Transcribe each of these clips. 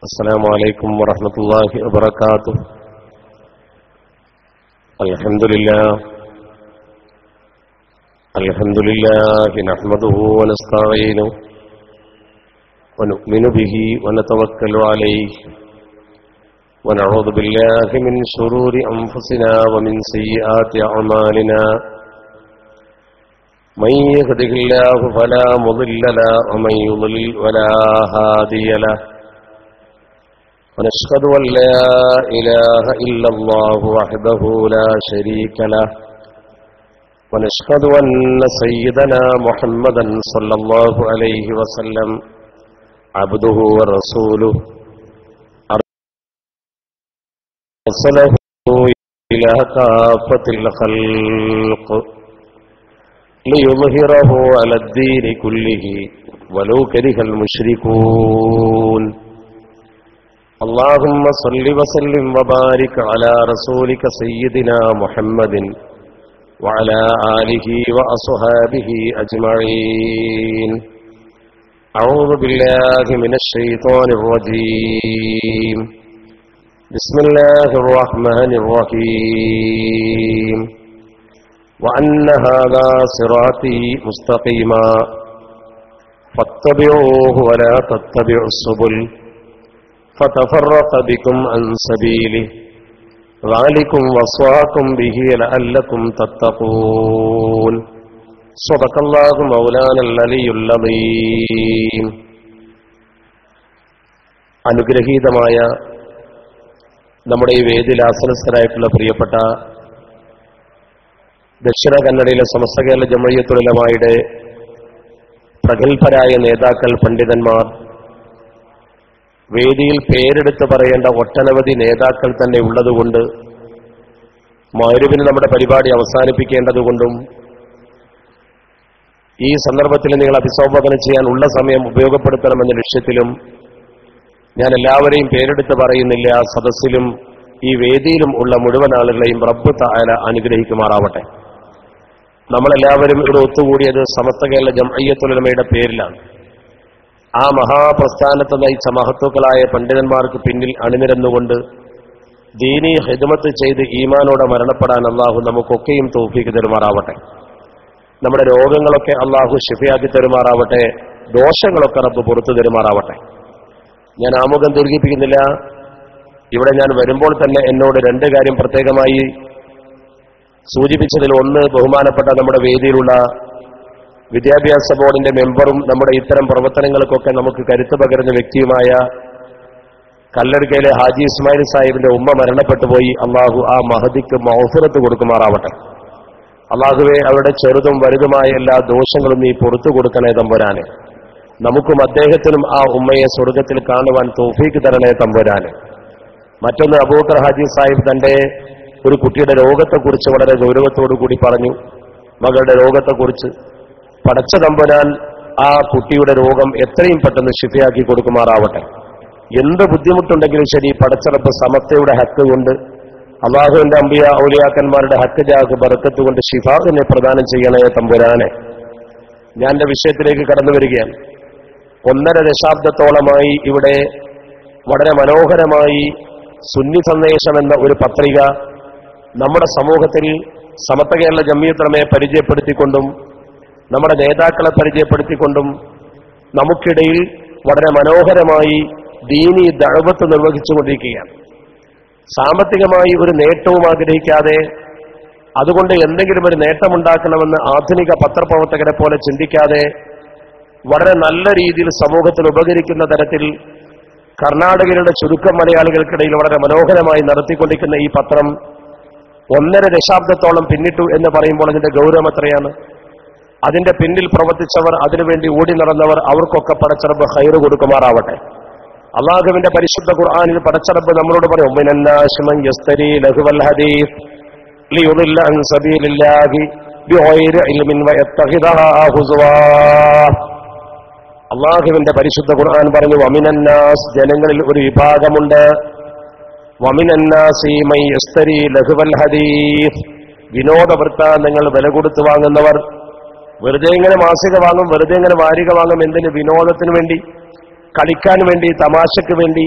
السلام عليكم ورحمة الله وبركاته. الحمد لله نحمده ونستعينه ونؤمن به ونتوكل عليه ونعوذ بالله من شرور أنفسنا ومن سيئات أعمالنا. من يهده الله فلا مضل له ومن يضلل فلا هادي له. ونشهد أن لا إله إلا الله وحده لا شريك له. ونشهد أن سيدنا محمدا صلى الله عليه وسلم عبده ورسوله أرسله إلى كافة الخلق ليظهره على الدين كله ولو كره المشركون. اللهم صل وسلم وبارك على رسولك سيدنا محمد وعلى آله وأصحابه أجمعين. أعوذ بالله من الشيطان الرجيم. بسم الله الرحمن الرحيم. وأن هذا صراطي مستقيما فاتبعوه ولا تتبعوا السبل فتفرق بكم عن سبيله ذلكم وصاكم به لعلكم تتقون. صدق الله مولانا العلي العظيم. അനുഗ്രഹീതമായ നമ്മുടെ ഈ വേദിയിൽ ആസനസ്ഥരായിട്ടുള്ള പ്രിയപ്പെട്ട ദക്ഷിണ കന്നഡയിലെ സമസ്ത കേരള ജംഇയ്യത്തുൽ ഉലമായുടെ പ്രഗത്ഭരായ നേതാക്കൾ, പണ്ഡിതന്മാർ, വേദിയിൽ പേരെടുത്ത് പറയേണ്ട ഒട്ടനവധി നേതാക്കൾ തന്നെ ഉള്ളതുകൊണ്ട് മഗ്‌രിബിന് നമ്മുടെ പരിപാടി അവസാനിപ്പിക്കേണ്ടതുകൊണ്ടും ഈ സന്ദർഭത്തിൽ നിങ്ങൾ അഭിസംബോധന ചെയ്യാൻ ഉള്ള സമയം ഉപയോഗപ്പെടുത്തണമെന്ന ലക്ഷ്യത്തിലും ഞാൻ എല്ലാവരെയും പേരെടുത്ത് പറയുന്നില്ല. സദസ്സിലും ഈ വേദിയിലും ഉള്ള മുഴുവൻ ആളുകളെയും റബ്ബ് തആല അനുഗ്രഹിക്കുമാറാവട്ടെ. നമ്മളെല്ലാവരും ഇവിടെ ഒത്തുകൂടിയത് സമസ്ത കേരള ജംഇയ്യത്തുൽ ഉലമയുടെ പേരിലാണ്. ആ മഹാപ്രസ്ഥാനത്തെ നയിച്ച മഹത്തുക്കളായ പണ്ഡിതന്മാർക്ക് പിന്നിൽ അണിനിരന്നുകൊണ്ട് ദീനീ ഖിദ്മത്ത് ചെയ്ത് ഈമാനോടെ മരണപ്പെടാൻ അള്ളാഹു നമുക്കൊക്കെയും തൗഫീഖ് തരുമാറാവട്ടെ. നമ്മുടെ രോഗങ്ങളൊക്കെ അള്ളാഹു ശിഫയാക്കി തരുമാറാവട്ടെ. ദോഷങ്ങളൊക്കെ റബ്ബ് പുറത്തു തരുമാറാവട്ടെ. ഞാൻ ആമുഖം ദീർഘിപ്പിക്കുന്നില്ല. ഇവിടെ ഞാൻ വരുമ്പോൾ തന്നെ എന്നോട് രണ്ട് കാര്യം പ്രത്യേകമായി സൂചിപ്പിച്ചതിൽ ഒന്ന്, ബഹുമാനപ്പെട്ട നമ്മുടെ വേദിയിലുള്ള വിദ്യാഭ്യാസ ബോർഡിന്റെ മെമ്പറും നമ്മുടെ ഇത്തരം പ്രവർത്തനങ്ങൾക്കൊക്കെ നമുക്ക് കരുത്ത് പകരുന്ന വ്യക്തിയുമായ കല്ലടുക്കയിലെ ഹാജി ഇസ്മായിൽ സാഹിബിന്റെ ഉമ്മ മരണപ്പെട്ടു പോയി. അള്ളാഹു ആ മഹദിക്ക് മൗഫിറത്ത് കൊടുക്കുമാറാവട്ടെ. അള്ളാഹുവെ, അവരുടെ ചെറുതും വലുതുമായ എല്ലാ ദോഷങ്ങളും നീ പുറത്തു കൊടുക്കണേ തമ്പുരാനെ. നമുക്കും അദ്ദേഹത്തിനും ആ ഉമ്മയെ സ്വർഗത്തിൽ കാണുവാൻ തൗഫീഖ് തരണേ തമ്പുരാനെ. മറ്റൊന്ന്, അബൂബക്കർ ഹാജി സാഹിബ് തന്റെ ഒരു കുട്ടിയുടെ രോഗത്തെക്കുറിച്ച് വളരെ ഗൗരവത്തോടു കൂടി പറഞ്ഞു. മകളുടെ രോഗത്തെക്കുറിച്ച് പടച്ച തമ്പുരാൻ ആ കുട്ടിയുടെ രോഗം എത്രയും പെട്ടെന്ന് ശിഫയാക്കി കൊടുക്കുമാറാവട്ടെ. എന്ത് ബുദ്ധിമുട്ടുണ്ടെങ്കിലും ശരി, പടച്ചറപ്പ് സമസ്തയുടെ ഹക്ക് കൊണ്ട്, അള്ളാഹുവിന്റെ അമ്പിയ ഔലിയാക്കന്മാരുടെ ഹക്ക് ജാഹ് ബറക്കത്ത് കൊണ്ട് ശിഫാവിനെ പ്രദാനം ചെയ്യണേ തമ്പുരാനെ. ഞാൻ എന്റെ വിഷയത്തിലേക്ക് കടന്നു വരികയാണ്. 1.5 ദശാബ്ദത്തോളമായി ഇവിടെ വളരെ മനോഹരമായി സുന്നി സന്ദേശം എന്ന ഒരു പത്രിക നമ്മുടെ സമൂഹത്തിൽ സമസ്ത കേരള ജംഇയ്യത്തുൽ ഉലമയെ പരിചയപ്പെടുത്തിക്കൊണ്ടും നമ്മുടെ നേതാക്കളെ പരിചയപ്പെടുത്തിക്കൊണ്ടും നമുക്കിടയിൽ വളരെ മനോഹരമായി ദീനീ ദഅവത്ത് നിർവഹിച്ചുകൊണ്ടിരിക്കുകയാണ്. സാമ്പത്തികമായി ഒരു നേട്ടവും ആഗ്രഹിക്കാതെ, അതുകൊണ്ട് എന്തെങ്കിലും ഒരു നേട്ടമുണ്ടാക്കണമെന്ന് ആധുനിക പത്രപ്രവർത്തകരെ പോലെ ചിന്തിക്കാതെ, വളരെ നല്ല രീതിയിൽ സമൂഹത്തിന് ഉപകരിക്കുന്ന തരത്തിൽ കർണാടകയിലുള്ള ചുരുക്കം മലയാളികൾക്കിടയിൽ വളരെ മനോഹരമായി നടത്തിക്കൊണ്ടിരിക്കുന്ന ഈ പത്രം 1.5 ദശാബ്ദത്തോളം പിന്നിട്ടു എന്ന് പറയുമ്പോൾ അതിന്റെ ഗൗരവം എത്രയാണ്. അതിന്റെ പിന്നിൽ പ്രവർത്തിച്ചവർ, അതിനുവേണ്ടി ഓടി നടന്നവർ, അവർക്കൊക്കെ പടച്ചറബ് ഖൈറ് കൊടുക്കുമാറാവട്ടെ. അള്ളാഹുവിന്റെ പരിശുദ്ധ ഖുർആനിൽ പടച്ചറബ് നമ്മളോട് പറയും, മിനന്നാശി മൻ യസ്തരി ലഹുവൽ ഹദീസ് ലിയുദില്ല അൻ സബീലില്ലാഹി ബിഗൈരി ഇൽമിൻ വയത്തഖിദഹാ ഹുസ്വാ. അള്ളാഹുവിന്റെ പരിശുദ്ധ ഖുർആൻ പറഞ്ഞു, വമിനന്നാസ്, ജനങ്ങളിൽ ഒരു വിഭാഗമുണ്ട്, വമിനന്നാസി മൻ യസ്തരി ലഹുവൽ ഹദീസ്, വിനോദ വൃത്താന്തങ്ങൾ വില കൊടുത്തു വാങ്ങുന്നവർ. വെറുതെ ഇങ്ങനെ മാസിക വാങ്ങും, വെറുതെ ഇങ്ങനെ വാരിക വാങ്ങും. എന്തിന്? വിനോദത്തിന് വേണ്ടി, കളിക്കാൻ വേണ്ടി, തമാശയ്ക്ക് വേണ്ടി,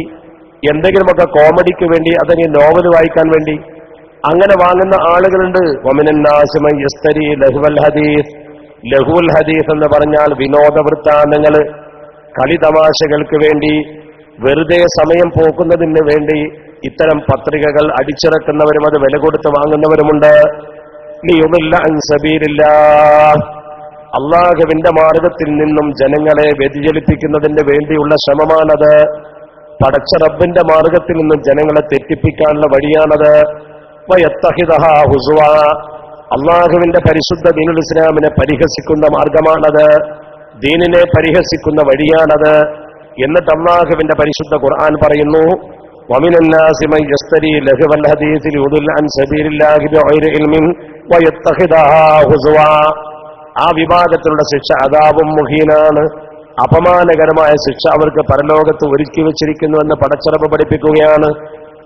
എന്തെങ്കിലുമൊക്കെ കോമഡിക്ക് വേണ്ടി, അല്ലെങ്കിൽ നോവൽ വായിക്കാൻ വേണ്ടി അങ്ങനെ വാങ്ങുന്ന ആളുകളുണ്ട്. വമിനന്നാസി മൻ യസ്തരി ലഹുവൽ ഹദീസ്. ലഹുൽ ഹദീസ് എന്ന് പറഞ്ഞാൽ വിനോദവൃത്താന്തങ്ങൾ, കളിതമാശകൾക്ക് വേണ്ടി, വെറുതെ സമയം പോക്കുന്നതിന് വേണ്ടി ഇത്തരം പത്രികകൾ അടിച്ചിറക്കുന്നവരും അത് വില കൊടുത്ത് വാങ്ങുന്നവരുമുണ്ട്. ലിയുദില്ല അൻ സബീലില്ലാഹ്, അല്ലാഹുവിന്റെ മാർഗത്തിൽ നിന്നും ജനങ്ങളെ വ്യതിചലിപ്പിക്കുന്നതിന് വേണ്ടിയുള്ള ശ്രമമാണത്. പടച്ച റബ്ബിന്റെ മാർഗത്തിൽ നിന്നും ജനങ്ങളെ തെറ്റിപ്പിക്കാനുള്ള വഴിയാണത്. വയത്തഹിദഹാ ഹുസുവാ, അല്ലാഹുവിന്റെ പരിശുദ്ധ ദീനുൽ ഇസ്ലാമിനെ പരിഹസിക്കുന്ന മാർഗമാണത്, ദീനിനെ പരിഹസിക്കുന്ന വഴിയാണത്. എന്നിട്ട് അല്ലാഹുവിന്റെ പരിശുദ്ധ ഖുർആൻ പറയുന്നു, വമിനന്നാസി മൻ യസ്തരി ലഹുവൽ ഹദീസ് ലിയുദില്ല അൻ സബീലില്ലാഹി ബിഗൈരി ഇൽമിൻ വയത്തഹിദഹാ ഹുസുവാ. ആ വിഭാഗത്തിലുള്ള ശിക്ഷ അദാബും മുഹീനാണ്, അപമാനകരമായ ശിക്ഷ അവർക്ക് പരലോകത്ത് ഒരുക്കി വെച്ചിരിക്കുന്നുവെന്ന് പടച്ചറബ് പഠിപ്പിക്കുകയാണ്.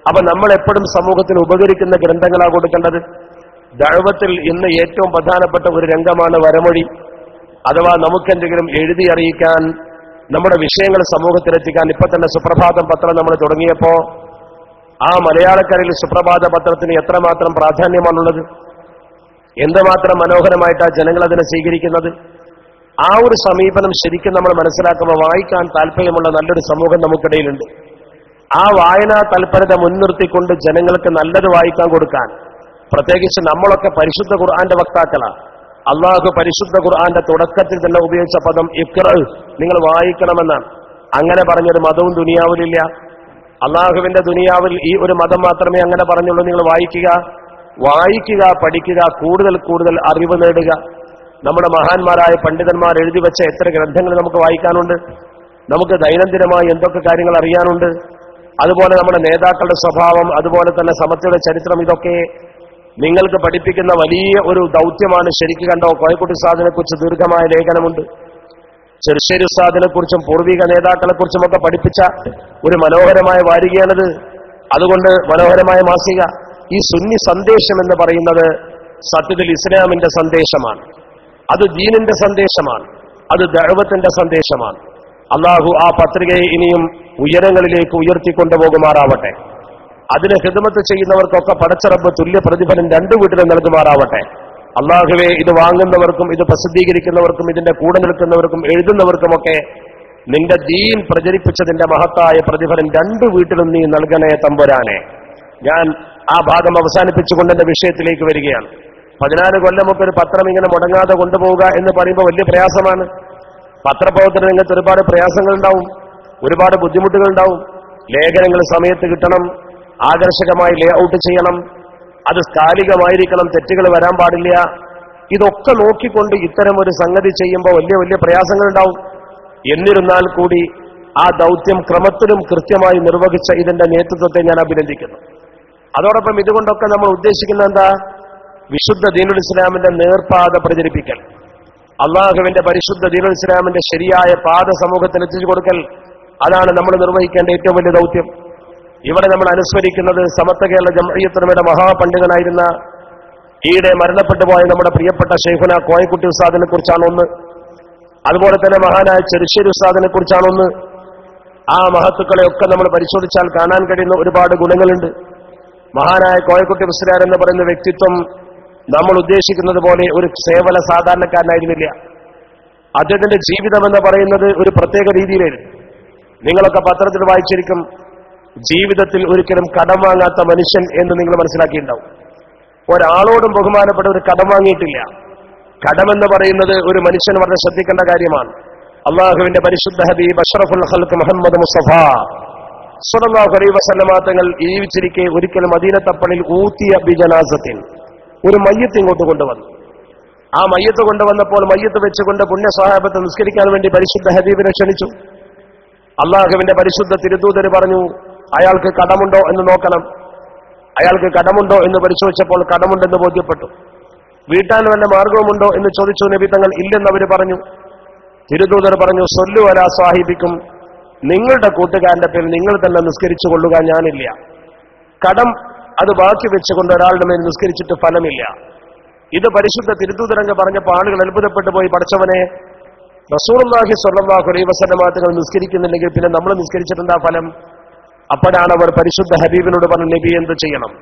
അപ്പൊ നമ്മൾ എപ്പോഴും സമൂഹത്തിന് ഉപകരിക്കുന്ന ഗ്രന്ഥങ്ങളാണ് കൊടുക്കേണ്ടത്. ദഅവത്തിൽ ഇന്ന് ഏറ്റവും പ്രധാനപ്പെട്ട ഒരു രംഗമാണ് വരമൊഴി. അഥവാ നമുക്കെന്തെങ്കിലും എഴുതി അറിയിക്കാൻ, നമ്മുടെ വിഷയങ്ങൾ സമൂഹത്തിലെത്തിക്കാൻ. ഇപ്പൊ തന്നെ സുപ്രഭാതം പത്രം നമ്മൾ തുടങ്ങിയപ്പോ ആ മലയാളക്കരയിൽ സുപ്രഭാത പത്രത്തിന് എത്രമാത്രം പ്രാധാന്യമാണുള്ളത്, എന്തുമാത്രം മനോഹരമായിട്ടാണ് ജനങ്ങൾ അതിനെ സ്വീകരിക്കുന്നത്. ആ ഒരു സമീപനം ശരിക്കും നമ്മൾ മനസ്സിലാക്കുമ്പോൾ വായിക്കാൻ താല്പര്യമുള്ള നല്ലൊരു സമൂഹം നമുക്കിടയിലുണ്ട്. ആ വായനാ തൽപരത മുൻനിർത്തിക്കൊണ്ട് ജനങ്ങൾക്ക് നല്ലത് വായിക്കാൻ കൊടുക്കാൻ, പ്രത്യേകിച്ച് നമ്മളൊക്കെ പരിശുദ്ധ ഖുർആന്റെ വക്താക്കളാണ്. അള്ളാഹു പരിശുദ്ധ ഖുർആന്റെ തുടക്കത്തിൽ തന്നെ ഉപയോഗിച്ച പദം ഇഖ്റ, നിങ്ങൾ വായിക്കണമെന്നാണ്. അങ്ങനെ പറഞ്ഞൊരു മതവും ദുനിയാവിലില്ല. അള്ളാഹുവിന്റെ ദുനിയാവിൽ ഈ ഒരു മതം മാത്രമേ അങ്ങനെ പറഞ്ഞുള്ളൂ. നിങ്ങൾ വായിക്കുക, വായിക്കുക, പഠിക്കുക, കൂടുതൽ കൂടുതൽ അറിവ് നേടുക. നമ്മുടെ മഹാന്മാരായ പണ്ഡിതന്മാർ എഴുതി വെച്ച എത്ര ഗ്രന്ഥങ്ങൾ നമുക്ക് വായിക്കാനുണ്ട്. നമുക്ക് ദൈനംദിനമായി എന്തൊക്കെ കാര്യങ്ങൾ അറിയാനുണ്ട്. അതുപോലെ നമ്മുടെ നേതാക്കളുടെ സ്വഭാവം, അതുപോലെ തന്നെ സമത്വയുടെ ചരിത്രം, ഇതൊക്കെ നിങ്ങൾക്ക് പഠിപ്പിക്കുന്ന വലിയ ഒരു ദൗത്യമാണ്. ശരിക്കും കണ്ടോ, കോയക്കുട്ടി ഉസ്താദിനെ കുറിച്ച് ദീർഘമായ ലേഖനമുണ്ട്. ചെറുശ്ശേരി ഉസ്താദിനെ കുറിച്ചും പൂർവിക നേതാക്കളെ കുറിച്ചുമൊക്കെ പഠിപ്പിച്ച ഒരു മനോഹരമായ വാരികയാണിത്. അതുകൊണ്ട് മനോഹരമായ മാസിക. ഈ സുന്നി സന്ദേശം എന്ന് പറയുന്നത് സത്യത്തിൽ ഇസ്ലാമിന്റെ സന്ദേശമാണ്. അത് ദീനിന്റെ സന്ദേശമാണ്. അത് ദഅവത്തിന്റെ സന്ദേശമാണ്. അള്ളാഹു ആ പത്രികയെ ഇനിയും ഉയരങ്ങളിലേക്ക് ഉയർത്തിക്കൊണ്ടുപോകുമാറാവട്ടെ. അതിന് ഖിദ്മത്ത് ചെയ്യുന്നവർക്കൊക്കെ പടച്ച റബ്ബ് തുല്യ പ്രതിഫലം രണ്ടു വീട്ടിലും നൽകുമാറാവട്ടെ. അള്ളാഹുവെ, ഇത് വാങ്ങുന്നവർക്കും ഇത് പ്രസിദ്ധീകരിക്കുന്നവർക്കും ഇതിന്റെ കൂടെ നിൽക്കുന്നവർക്കും എഴുതുന്നവർക്കുമൊക്കെ നിന്റെ ദീൻ പ്രചരിപ്പിച്ചതിന്റെ മഹത്തായ പ്രതിഫലം രണ്ടു വീട്ടിലും നീ നൽകണേ തമ്പുരാനെ. ഞാൻ ആ ഭാഗം അവസാനിപ്പിച്ചുകൊണ്ട് എന്റെ വിഷയത്തിലേക്ക് വരികയാണ്. 14 കൊല്ലമൊക്കെ ഒരു പത്രം ഇങ്ങനെ മുടങ്ങാതെ കൊണ്ടുപോവുക എന്ന് പറയുമ്പോൾ വലിയ പ്രയാസമാണ്. പത്രപ്രവർത്തന രംഗത്ത് ഒരുപാട് പ്രയാസങ്ങളുണ്ടാവും, ഒരുപാട് ബുദ്ധിമുട്ടുകളുണ്ടാവും. ലേഖനങ്ങൾ സമയത്ത് കിട്ടണം, ആകർഷകമായി ലേ ഔട്ട് ചെയ്യണം, അത് കാലികമായിരിക്കണം, തെറ്റുകൾ വരാൻ പാടില്ല. ഇതൊക്കെ നോക്കിക്കൊണ്ട് ഇത്തരം ഒരു സംഗതി ചെയ്യുമ്പോൾ വലിയ വലിയ പ്രയാസങ്ങളുണ്ടാവും. എന്നിരുന്നാൽ കൂടി ആ ദൗത്യം ക്രമത്തിലും കൃത്യമായി നിർവഹിച്ച ഇതിന്റെ നേതൃത്വത്തെ ഞാൻ അഭിനന്ദിക്കുന്നു. അതോടൊപ്പം ഇതുകൊണ്ടൊക്കെ നമ്മൾ ഉദ്ദേശിക്കുന്നത് എന്താ? വിശുദ്ധ ദീനുൽ ഇസ്ലാമിന്റെ നേർപാത പ്രചരിപ്പിക്കൽ, അള്ളാഹുവിന്റെ പരിശുദ്ധ ദീനുൽ ഇസ്ലാമിന്റെ ശരിയായ പാത സമൂഹത്തിന് എത്തിച്ചു കൊടുക്കൽ. അതാണ് നമ്മൾ നിർവഹിക്കേണ്ട ഏറ്റവും വലിയ ദൗത്യം. ഇവിടെ നമ്മൾ അനുസ്മരിക്കുന്നത് സമസ്ത കേരള ജംഇയ്യത്തുലമയുടെ മഹാപണ്ഡിതനായിരുന്ന ഈയിടെ മരണപ്പെട്ടു പോയ നമ്മുടെ പ്രിയപ്പെട്ട ശൈഖുന കോയക്കുട്ടി ഉസ്താദിനെ കുറിച്ചാണ് ഒന്ന്. അതുപോലെ തന്നെ മഹാനായ ചെറുശ്ശേരി ഉസ്താദിനെ കുറിച്ചാണ് ഒന്ന്. ആ മഹത്തുക്കളെയൊക്കെ നമ്മൾ പരിശോധിച്ചാൽ കാണാൻ കഴിയുന്ന ഒരുപാട് ഗുണങ്ങളുണ്ട്. മഹാനായ കോയക്കുട്ടി മുസ്ലിയാർ എന്ന് പറയുന്ന വ്യക്തിത്വം നമ്മൾ ഉദ്ദേശിക്കുന്നത് പോലെ ഒരു സേവന സാധാരണക്കാരനായിരുന്നില്ല. അദ്ദേഹത്തിന്റെ ജീവിതം എന്ന് പറയുന്നത് ഒരു പ്രത്യേക രീതിയിലായിരുന്നു. നിങ്ങളൊക്കെ പത്രത്തിൽ വായിച്ചിരിക്കും, ജീവിതത്തിൽ ഒരിക്കലും കടം വാങ്ങാത്ത മനുഷ്യൻ എന്ന് നിങ്ങൾ മനസ്സിലാക്കിയിട്ടുണ്ടാവും. ഒരാളോടും ബഹുമാനപ്പെട്ട ഒരു കടം വാങ്ങിയിട്ടില്ല. കടമെന്ന് പറയുന്നത് ഒരു മനുഷ്യൻ വളരെ ശ്രദ്ധിക്കേണ്ട കാര്യമാണ്. അള്ളാഹുവിന്റെ പരിശുദ്ധ ഹബീബ് അഷ്റഫുൽ ഖൽഖ് മുഹമ്മദ് മുസ്തഫ സ്വല്ലല്ലാഹു അലൈഹി വസല്ലമ തങ്ങൾ ജീവിച്ചിരിക്കെ ഒരിക്കൽ മദീനത്തപ്പണിൽ ഊത്തിയ ബിജനാസത്തിൻ, ഒരു മയ്യത്ത് ഇങ്ങോട്ട് കൊണ്ടുവന്നു. ആ മയ്യത്ത് കൊണ്ടുവന്നപ്പോൾ മയ്യത്ത് വെച്ചുകൊണ്ട് പുണ്യ സ്വഹാബത്ത് നിസ്കരിക്കാൻ വേണ്ടി പരിശുദ്ധ ഹബീബിനെ ക്ഷണിച്ചു. അള്ളാഹുവിന്റെ പരിശുദ്ധ തിരുദൂതന് പറഞ്ഞു, അയാൾക്ക് കടമുണ്ടോ എന്ന് നോക്കണം. അയാൾക്ക് കടമുണ്ടോ എന്ന് പരിശോധിച്ചപ്പോൾ കടമുണ്ടെന്ന് ബോധ്യപ്പെട്ടു. വീട്ടാൻ വല്ല മാർഗവുമുണ്ടോ എന്ന് ചോദിച്ചു. നബി തങ്ങൾ ഇല്ലെന്നവർ പറഞ്ഞു. തിരുദൂതർ പറഞ്ഞു, സൊല്ലു അലാ സാഹിബിക്കും, നിങ്ങളുടെ കൂട്ടുകാരന്റെ പേരിൽ നിങ്ങൾ തന്നെ നിസ്കരിച്ചു കൊള്ളുക, ഞാനില്ല. കടം അത് ബാക്കി വെച്ചുകൊണ്ട് ഒരാളുടെ മേൽ നിസ്കരിച്ചിട്ട് ഫലമില്ല. ഇത് പരിശുദ്ധ തിരുദൂതരംഗ പറഞ്ഞപ്പോൾ ആളുകൾ അത്ഭുതപ്പെട്ടു പോയി. പഠിച്ചവനെ, റസൂലുള്ളാഹി സ്വല്ലല്ലാഹു അലൈഹി വസല്ലമ തങ്ങൾ നിസ്കരിക്കുന്നില്ലെങ്കിൽ പിന്നെ നമ്മൾ നിസ്കരിച്ചിട്ടെന്താ ഫലം? അപ്പോഴാണ് അവർ പരിശുദ്ധ ഹബീബിനോട് പറഞ്ഞു, നബി എന്ത് ചെയ്യണം?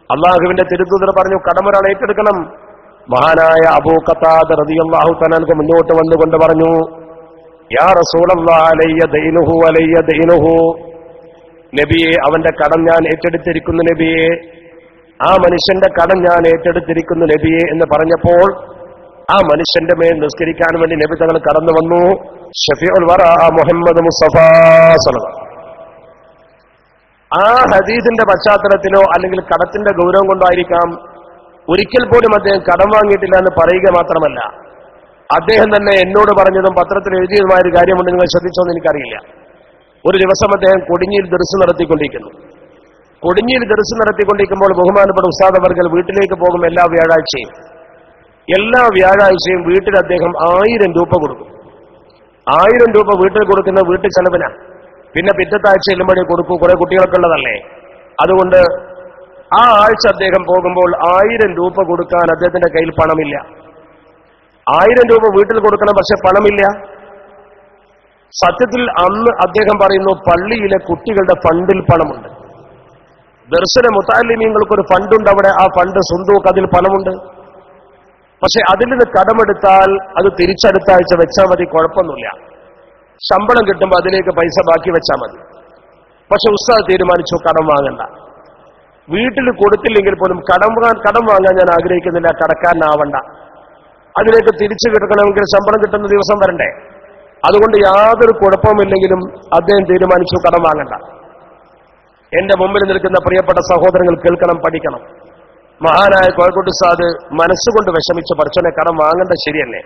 അള്ളാഹുവിന്റെ തിരുദൂതർ പറഞ്ഞു, കടമൊരാൾ ഏറ്റെടുക്കണം. മഹാനായ അബൂ ഖതാദ റളിയല്ലാഹു തആല അൻഹു മുന്നോട്ട് വന്നുകൊണ്ട് പറഞ്ഞു, യാ റസൂലല്ലാഹ് അലയ്യ ദൈനുഹു അലയ്യ ദൈനുഹു, നബിയെ അവന്റെ കടം ഞാൻ ഏറ്റെടുത്തിരിക്കുന്നു നബിയെ, ആ മനുഷ്യന്റെ കടം ഞാൻ ഏറ്റെടുത്തിരിക്കുന്നു നബിയെ എന്ന് പറഞ്ഞപ്പോൾ ആ മനുഷ്യന്റെ മേൽ നിസ്കരിക്കാൻ വേണ്ടി നബി തങ്ങൾ കടന്നു വന്നു. ഷഫീഉൽ വറാ മുഹമ്മദ് മുസ്തഫ സ്വല്ലല്ലാഹു. ആ ഹദീസിന്റെ പശ്ചാത്തലത്തിലോ അല്ലെങ്കിൽ കടത്തിന്റെ ഗൗരവം കൊണ്ടോ ആയിരിക്കാം ഒരിക്കൽ പോലും അദ്ദേഹം കടം വാങ്ങിയിട്ടില്ല എന്ന് പറയുക മാത്രമല്ല, അദ്ദേഹം തന്നെ എന്നോട് പറഞ്ഞതും പത്രത്തിൽ എഴുതിയതുമായ ഒരു കാര്യമുണ്ട്, നിങ്ങൾ ശ്രദ്ധിച്ചോന്ന് എനിക്കറിയില്ല. ഒരു ദിവസം അദ്ദേഹം കൊടിഞ്ഞിയിൽ ദർസ് നടത്തിക്കൊണ്ടിരിക്കുന്നു. കൊടിഞ്ഞിയിൽ ദർസ് നടത്തിക്കൊണ്ടിരിക്കുമ്പോൾ ബഹുമാനപ്പെട്ട ഉസ്താദ് അവർകൾ വീട്ടിലേക്ക് പോകും. എല്ലാ വ്യാഴാഴ്ചയും വീട്ടിൽ അദ്ദേഹം 1000 രൂപ കൊടുക്കും. 1000 രൂപ വീട്ടിൽ കൊടുക്കുന്ന വീട്ടിൽ ചെലവിനാ. പിന്നെ പിറ്റത്തെ ആഴ്ച ചെല്ലുമ്പോഴേ കൊടുക്കൂ, കുറെ കുട്ടികളൊക്കെ ഉള്ളതല്ലേ. അതുകൊണ്ട് ആ ആഴ്ച അദ്ദേഹം പോകുമ്പോൾ 1000 രൂപ കൊടുക്കാൻ അദ്ദേഹത്തിന്റെ കയ്യിൽ പണമില്ല. 1000 രൂപ വീട്ടിൽ കൊടുക്കണം, പക്ഷെ പണമില്ല. സത്യത്തിൽ അന്ന് അദ്ദേഹം പറയുന്നു, പള്ളിയിലെ കുട്ടികളുടെ ഫണ്ടിൽ പണമുണ്ട്, ദർശന മുതഅല്ലിമീങ്ങൾക്കൊരു ഫണ്ടുണ്ട് അവിടെ, ആ ഫണ്ട് സ്വന്തൂക്ക്, അതിൽ പണമുണ്ട്. പക്ഷെ അതിൽ നിന്ന് കടമെടുത്താൽ അത് തിരിച്ചടുത്ത ആഴ്ച വെച്ചാൽ മതി, കുഴപ്പമൊന്നുമില്ല. ശമ്പളം കിട്ടുമ്പോൾ അതിലേക്ക് പൈസ ബാക്കി വെച്ചാൽ മതി. പക്ഷെ ഉസ്താദ് തീരുമാനിച്ചു കടം വാങ്ങണ്ട. വീട്ടിൽ കൊടുത്തില്ലെങ്കിൽ പോലും കടം വാങ്ങാൻ ഞാൻ ആഗ്രഹിക്കുന്നില്ല, കടക്കാരനാവണ്ട. അതിലേക്ക് തിരിച്ചു കിട്ടണമെങ്കിൽ ശമ്പളം കിട്ടുന്ന ദിവസം വരണ്ടേ. അതുകൊണ്ട് യാതൊരു കുഴപ്പമില്ലെങ്കിലും അദ്ദേഹം തീരുമാനിച്ചു കടം വാങ്ങണ്ട. എന്റെ മുമ്പിൽ നിൽക്കുന്ന പ്രിയപ്പെട്ട സഹോദരങ്ങൾ കേൾക്കണം, പഠിക്കണം. മഹാനായ കോഴിക്കോട് ഉസ്താദ് മനസ്സുകൊണ്ട് വിഷമിച്ച് പടച്ചോനെ കടം വാങ്ങേണ്ട ശരിയല്ലേ,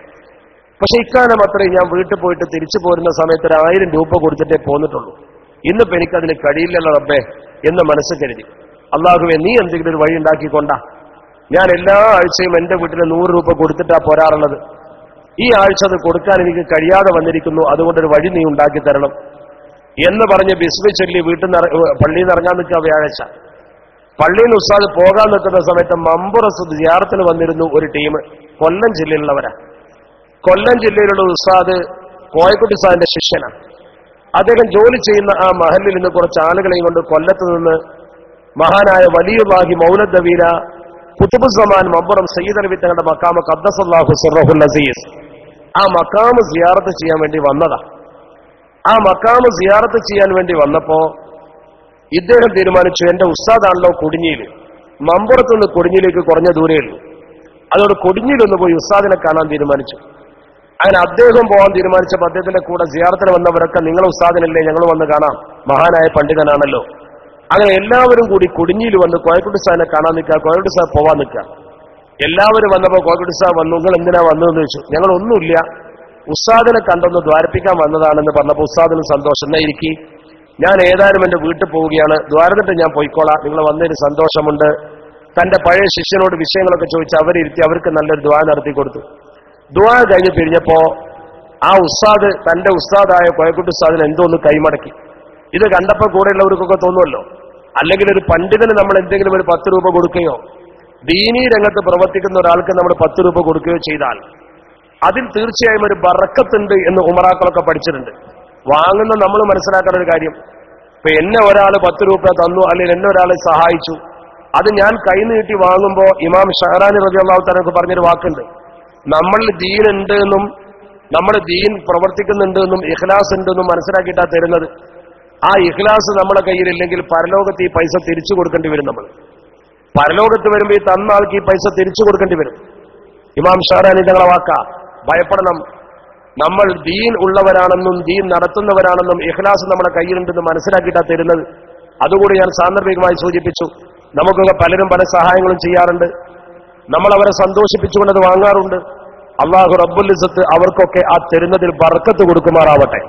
പക്ഷെ ഇക്കാലം അത്രയും ഞാൻ വീട്ടിൽ പോയിട്ട് തിരിച്ചു പോരുന്ന സമയത്ത് 1000 രൂപ കൊടുത്തിട്ടേ പോന്നിട്ടുള്ളൂ. ഇന്നിപ്പോ എനിക്കതിന് കഴിയില്ലല്ലോ റബ്ബേ എന്ന് മനസ്സ് കരുതി. അള്ളാഹുവേ, നീ എന്തെങ്കിലും ഒരു വഴി ഉണ്ടാക്കിക്കൊണ്ടാ. ഞാൻ എല്ലാ ആഴ്ചയും എന്റെ വീട്ടിൽ 100 രൂപ കൊടുത്തിട്ടാ പോരാറുള്ളത്. ഈ ആഴ്ച അത് കൊടുക്കാൻ എനിക്ക് കഴിയാതെ വന്നിരിക്കുന്നു, അതുകൊണ്ടൊരു വഴി നീ ഉണ്ടാക്കി തരണം എന്ന് പറഞ്ഞ് ബിസ്മി ചൊല്ലി പള്ളിയിൽ നിന്ന് ഇറങ്ങാൻ നിൽക്കുക. വ്യാഴാഴ്ച പള്ളിയിൽ നിന്ന് ഉസ്താദ് പോകാൻ നിൽക്കുന്ന സമയത്ത് മമ്പുറസ് സിയാറത്തിന് വന്നിരുന്നു ഒരു ടീം. കൊല്ലം ജില്ലയിലുള്ളവരാ. കൊല്ലം ജില്ലയിലുള്ള ഉസ്താദ് കോയക്കുട്ടി ഉസ്താദിന്റെ ശിഷ്യനാണ്. അദ്ദേഹം ജോലി ചെയ്യുന്ന ആ മഹലിൽ നിന്ന് കുറച്ച് ആളുകളെയും കൊണ്ട് കൊല്ലത്ത് നിന്ന് മഹാനായ വലിയുല്ലാഹി മൗലദ്ദവീല കുതുബുസ്സമാൻ മമ്പുറം സയ്യിദ് അലവി തങ്ങളുടെ മക്കാമ ഖദ്ദസല്ലാഹു സിർറഹുൽ അസീസ്, ആ മക്കാമ് സിയാറത്ത് ചെയ്യാൻ വേണ്ടി വന്നതാ. ആ മക്കാമ് സിയാറത്ത് ചെയ്യാൻ വേണ്ടി വന്നപ്പോ ഇദ്ദേഹം തീരുമാനിച്ചു, എന്റെ ഉസ്താദാണല്ലോ കൊടിഞ്ഞിയിൽ, മമ്പുറത്തുനിന്ന് കൊടിഞ്ഞിയിലേക്ക് കുറഞ്ഞ ദൂരേ ഉള്ളൂ, അതുകൊണ്ട് കൊടിഞ്ഞിയിലൊന്ന് പോയി ഉസ്താദിനെ കാണാൻ തീരുമാനിച്ചു. അങ്ങനെ അദ്ദേഹം പോകാൻ തീരുമാനിച്ചപ്പോൾ അദ്ദേഹത്തിന്റെ കൂടെ സിയാറത്തിന് വന്നവരൊക്കെ നിങ്ങളെ ഉസ്താദിനല്ലേ, ഞങ്ങൾ വന്ന് കാണാം, മഹാനായ പണ്ഡിതനാണല്ലോ. അങ്ങനെ എല്ലാവരും കൂടി കൊടിഞ്ഞിയിൽ വന്ന് കോയക്കുട്ടി ഉസ്താദിനെ കാണാൻ നിൽക്കുക, കോയക്കുട്ടി ഉസ്താദ് പോവാൻ നിൽക്കുക. എല്ലാവരും വന്നപ്പോൾ കോയക്കുട്ടി ഉസ്താദ് വന്നു. നിങ്ങൾ എന്തിനാ വന്നതെന്ന് ചോദിച്ചു. ഞങ്ങളൊന്നുമില്ല, ഉസ്താദിനെ കണ്ടൊന്ന് ദ്വാരപ്പിക്കാൻ വന്നതാണെന്ന് പറഞ്ഞപ്പോൾ ഉസ്താദിനും സന്തോഷം. എന്നായിരിക്കും, ഞാൻ ഏതായാലും എന്റെ വീട്ടിൽ പോവുകയാണ്, ദ്വാരന്നിട്ട് ഞാൻ പോയിക്കോളാം, നിങ്ങൾ വന്നതിന് സന്തോഷമുണ്ട്. തന്റെ പഴയ ശിഷ്യനോട് വിഷയങ്ങളൊക്കെ ചോദിച്ച് അവരിരുത്തി അവർക്ക് നല്ലൊരു ദ്വാ നടത്തി കൊടുത്തു. ദ്വാ കഴിഞ്ഞ് പിരിഞ്ഞപ്പോ ആ ഉസ്താദ് തന്റെ ഉസ്താദായ കോയക്കുട്ടി ഉസ്താദിന് എന്തോ ഒന്ന് കൈമടക്കി. ഇത് കണ്ടപ്പോൾ കൂടെയുള്ളവർക്കൊക്കെ തോന്നുമല്ലോ, അല്ലെങ്കിൽ ഒരു പണ്ഡിതന് നമ്മൾ എന്തെങ്കിലും ഒരു 10 രൂപ കൊടുക്കുകയോ ദീനീ രംഗത്ത് പ്രവർത്തിക്കുന്ന ഒരാൾക്ക് നമ്മൾ 10 രൂപ കൊടുക്കുകയോ ചെയ്താൽ അതിൽ തീർച്ചയായും ഒരു ബറക്കത്തുണ്ട് എന്ന് ഉമറാക്കളൊക്കെ പഠിച്ചിട്ടുണ്ട്. വാങ്ങുന്ന നമ്മൾ മനസ്സിലാക്കേണ്ട ഒരു കാര്യം, ഇപ്പൊ എന്നെ ഒരാൾ 10 രൂപ തന്നു, അല്ലെങ്കിൽ എന്നെ ഒരാളെ സഹായിച്ചു, അത് ഞാൻ കൈനീട്ടി വാങ്ങുമ്പോ ഇമാം ഷഹറാനി റളിയല്ലാഹു തആല പറഞ്ഞൊരു വാക്കുണ്ട്, നമ്മൾ ദീൻ ഉണ്ട് എന്നും നമ്മൾ ദീൻ പ്രവർത്തിക്കുന്നുണ്ട് എന്നും ഇഖ്ലാസ് ഉണ്ട് എന്നും മനസ്സിലാക്കിയിട്ടാ തരുന്നത്. ആ ഇഖ്ലാസ് നമ്മുടെ കയ്യിലില്ലെങ്കിൽ പരലോകത്ത് ഈ പൈസ തിരിച്ചു കൊടുക്കേണ്ടി വരും. നമ്മൾ പരലോകത്ത് വരുമ്പോൾ ഈ തന്ന ആൾക്ക് ഈ പൈസ തിരിച്ചു കൊടുക്കേണ്ടി വരും. ഇമാം ഷഹറാനി തങ്ങളെ വാക്കാ, ഭയപ്പെടണം, നമ്മൾ ദീൻ ഉള്ളവരാണെന്നും ദീൻ നടത്തുന്നവരാണെന്നും ഇഖ്ലാസ് നമ്മുടെ കയ്യിലുണ്ടെന്ന് മനസ്സിലാക്കിയിട്ടാ തരുന്നത്. അതുകൂടി ഞാൻ സാന്ദർഭികമായി സൂചിപ്പിച്ചു. നമുക്കൊക്കെ പലരും പല സഹായങ്ങളും ചെയ്യാറുണ്ട്, നമ്മൾ അവരെ സന്തോഷിപ്പിച്ചുകൊണ്ടത് വാങ്ങാറുണ്ട്. അള്ളാഹു റബ്ബുൽ ഇസ്സത്ത് അവർക്കൊക്കെ ആ തരുന്നതിൽ ബർക്കത്ത് കൊടുക്കുമാറാവട്ടെ.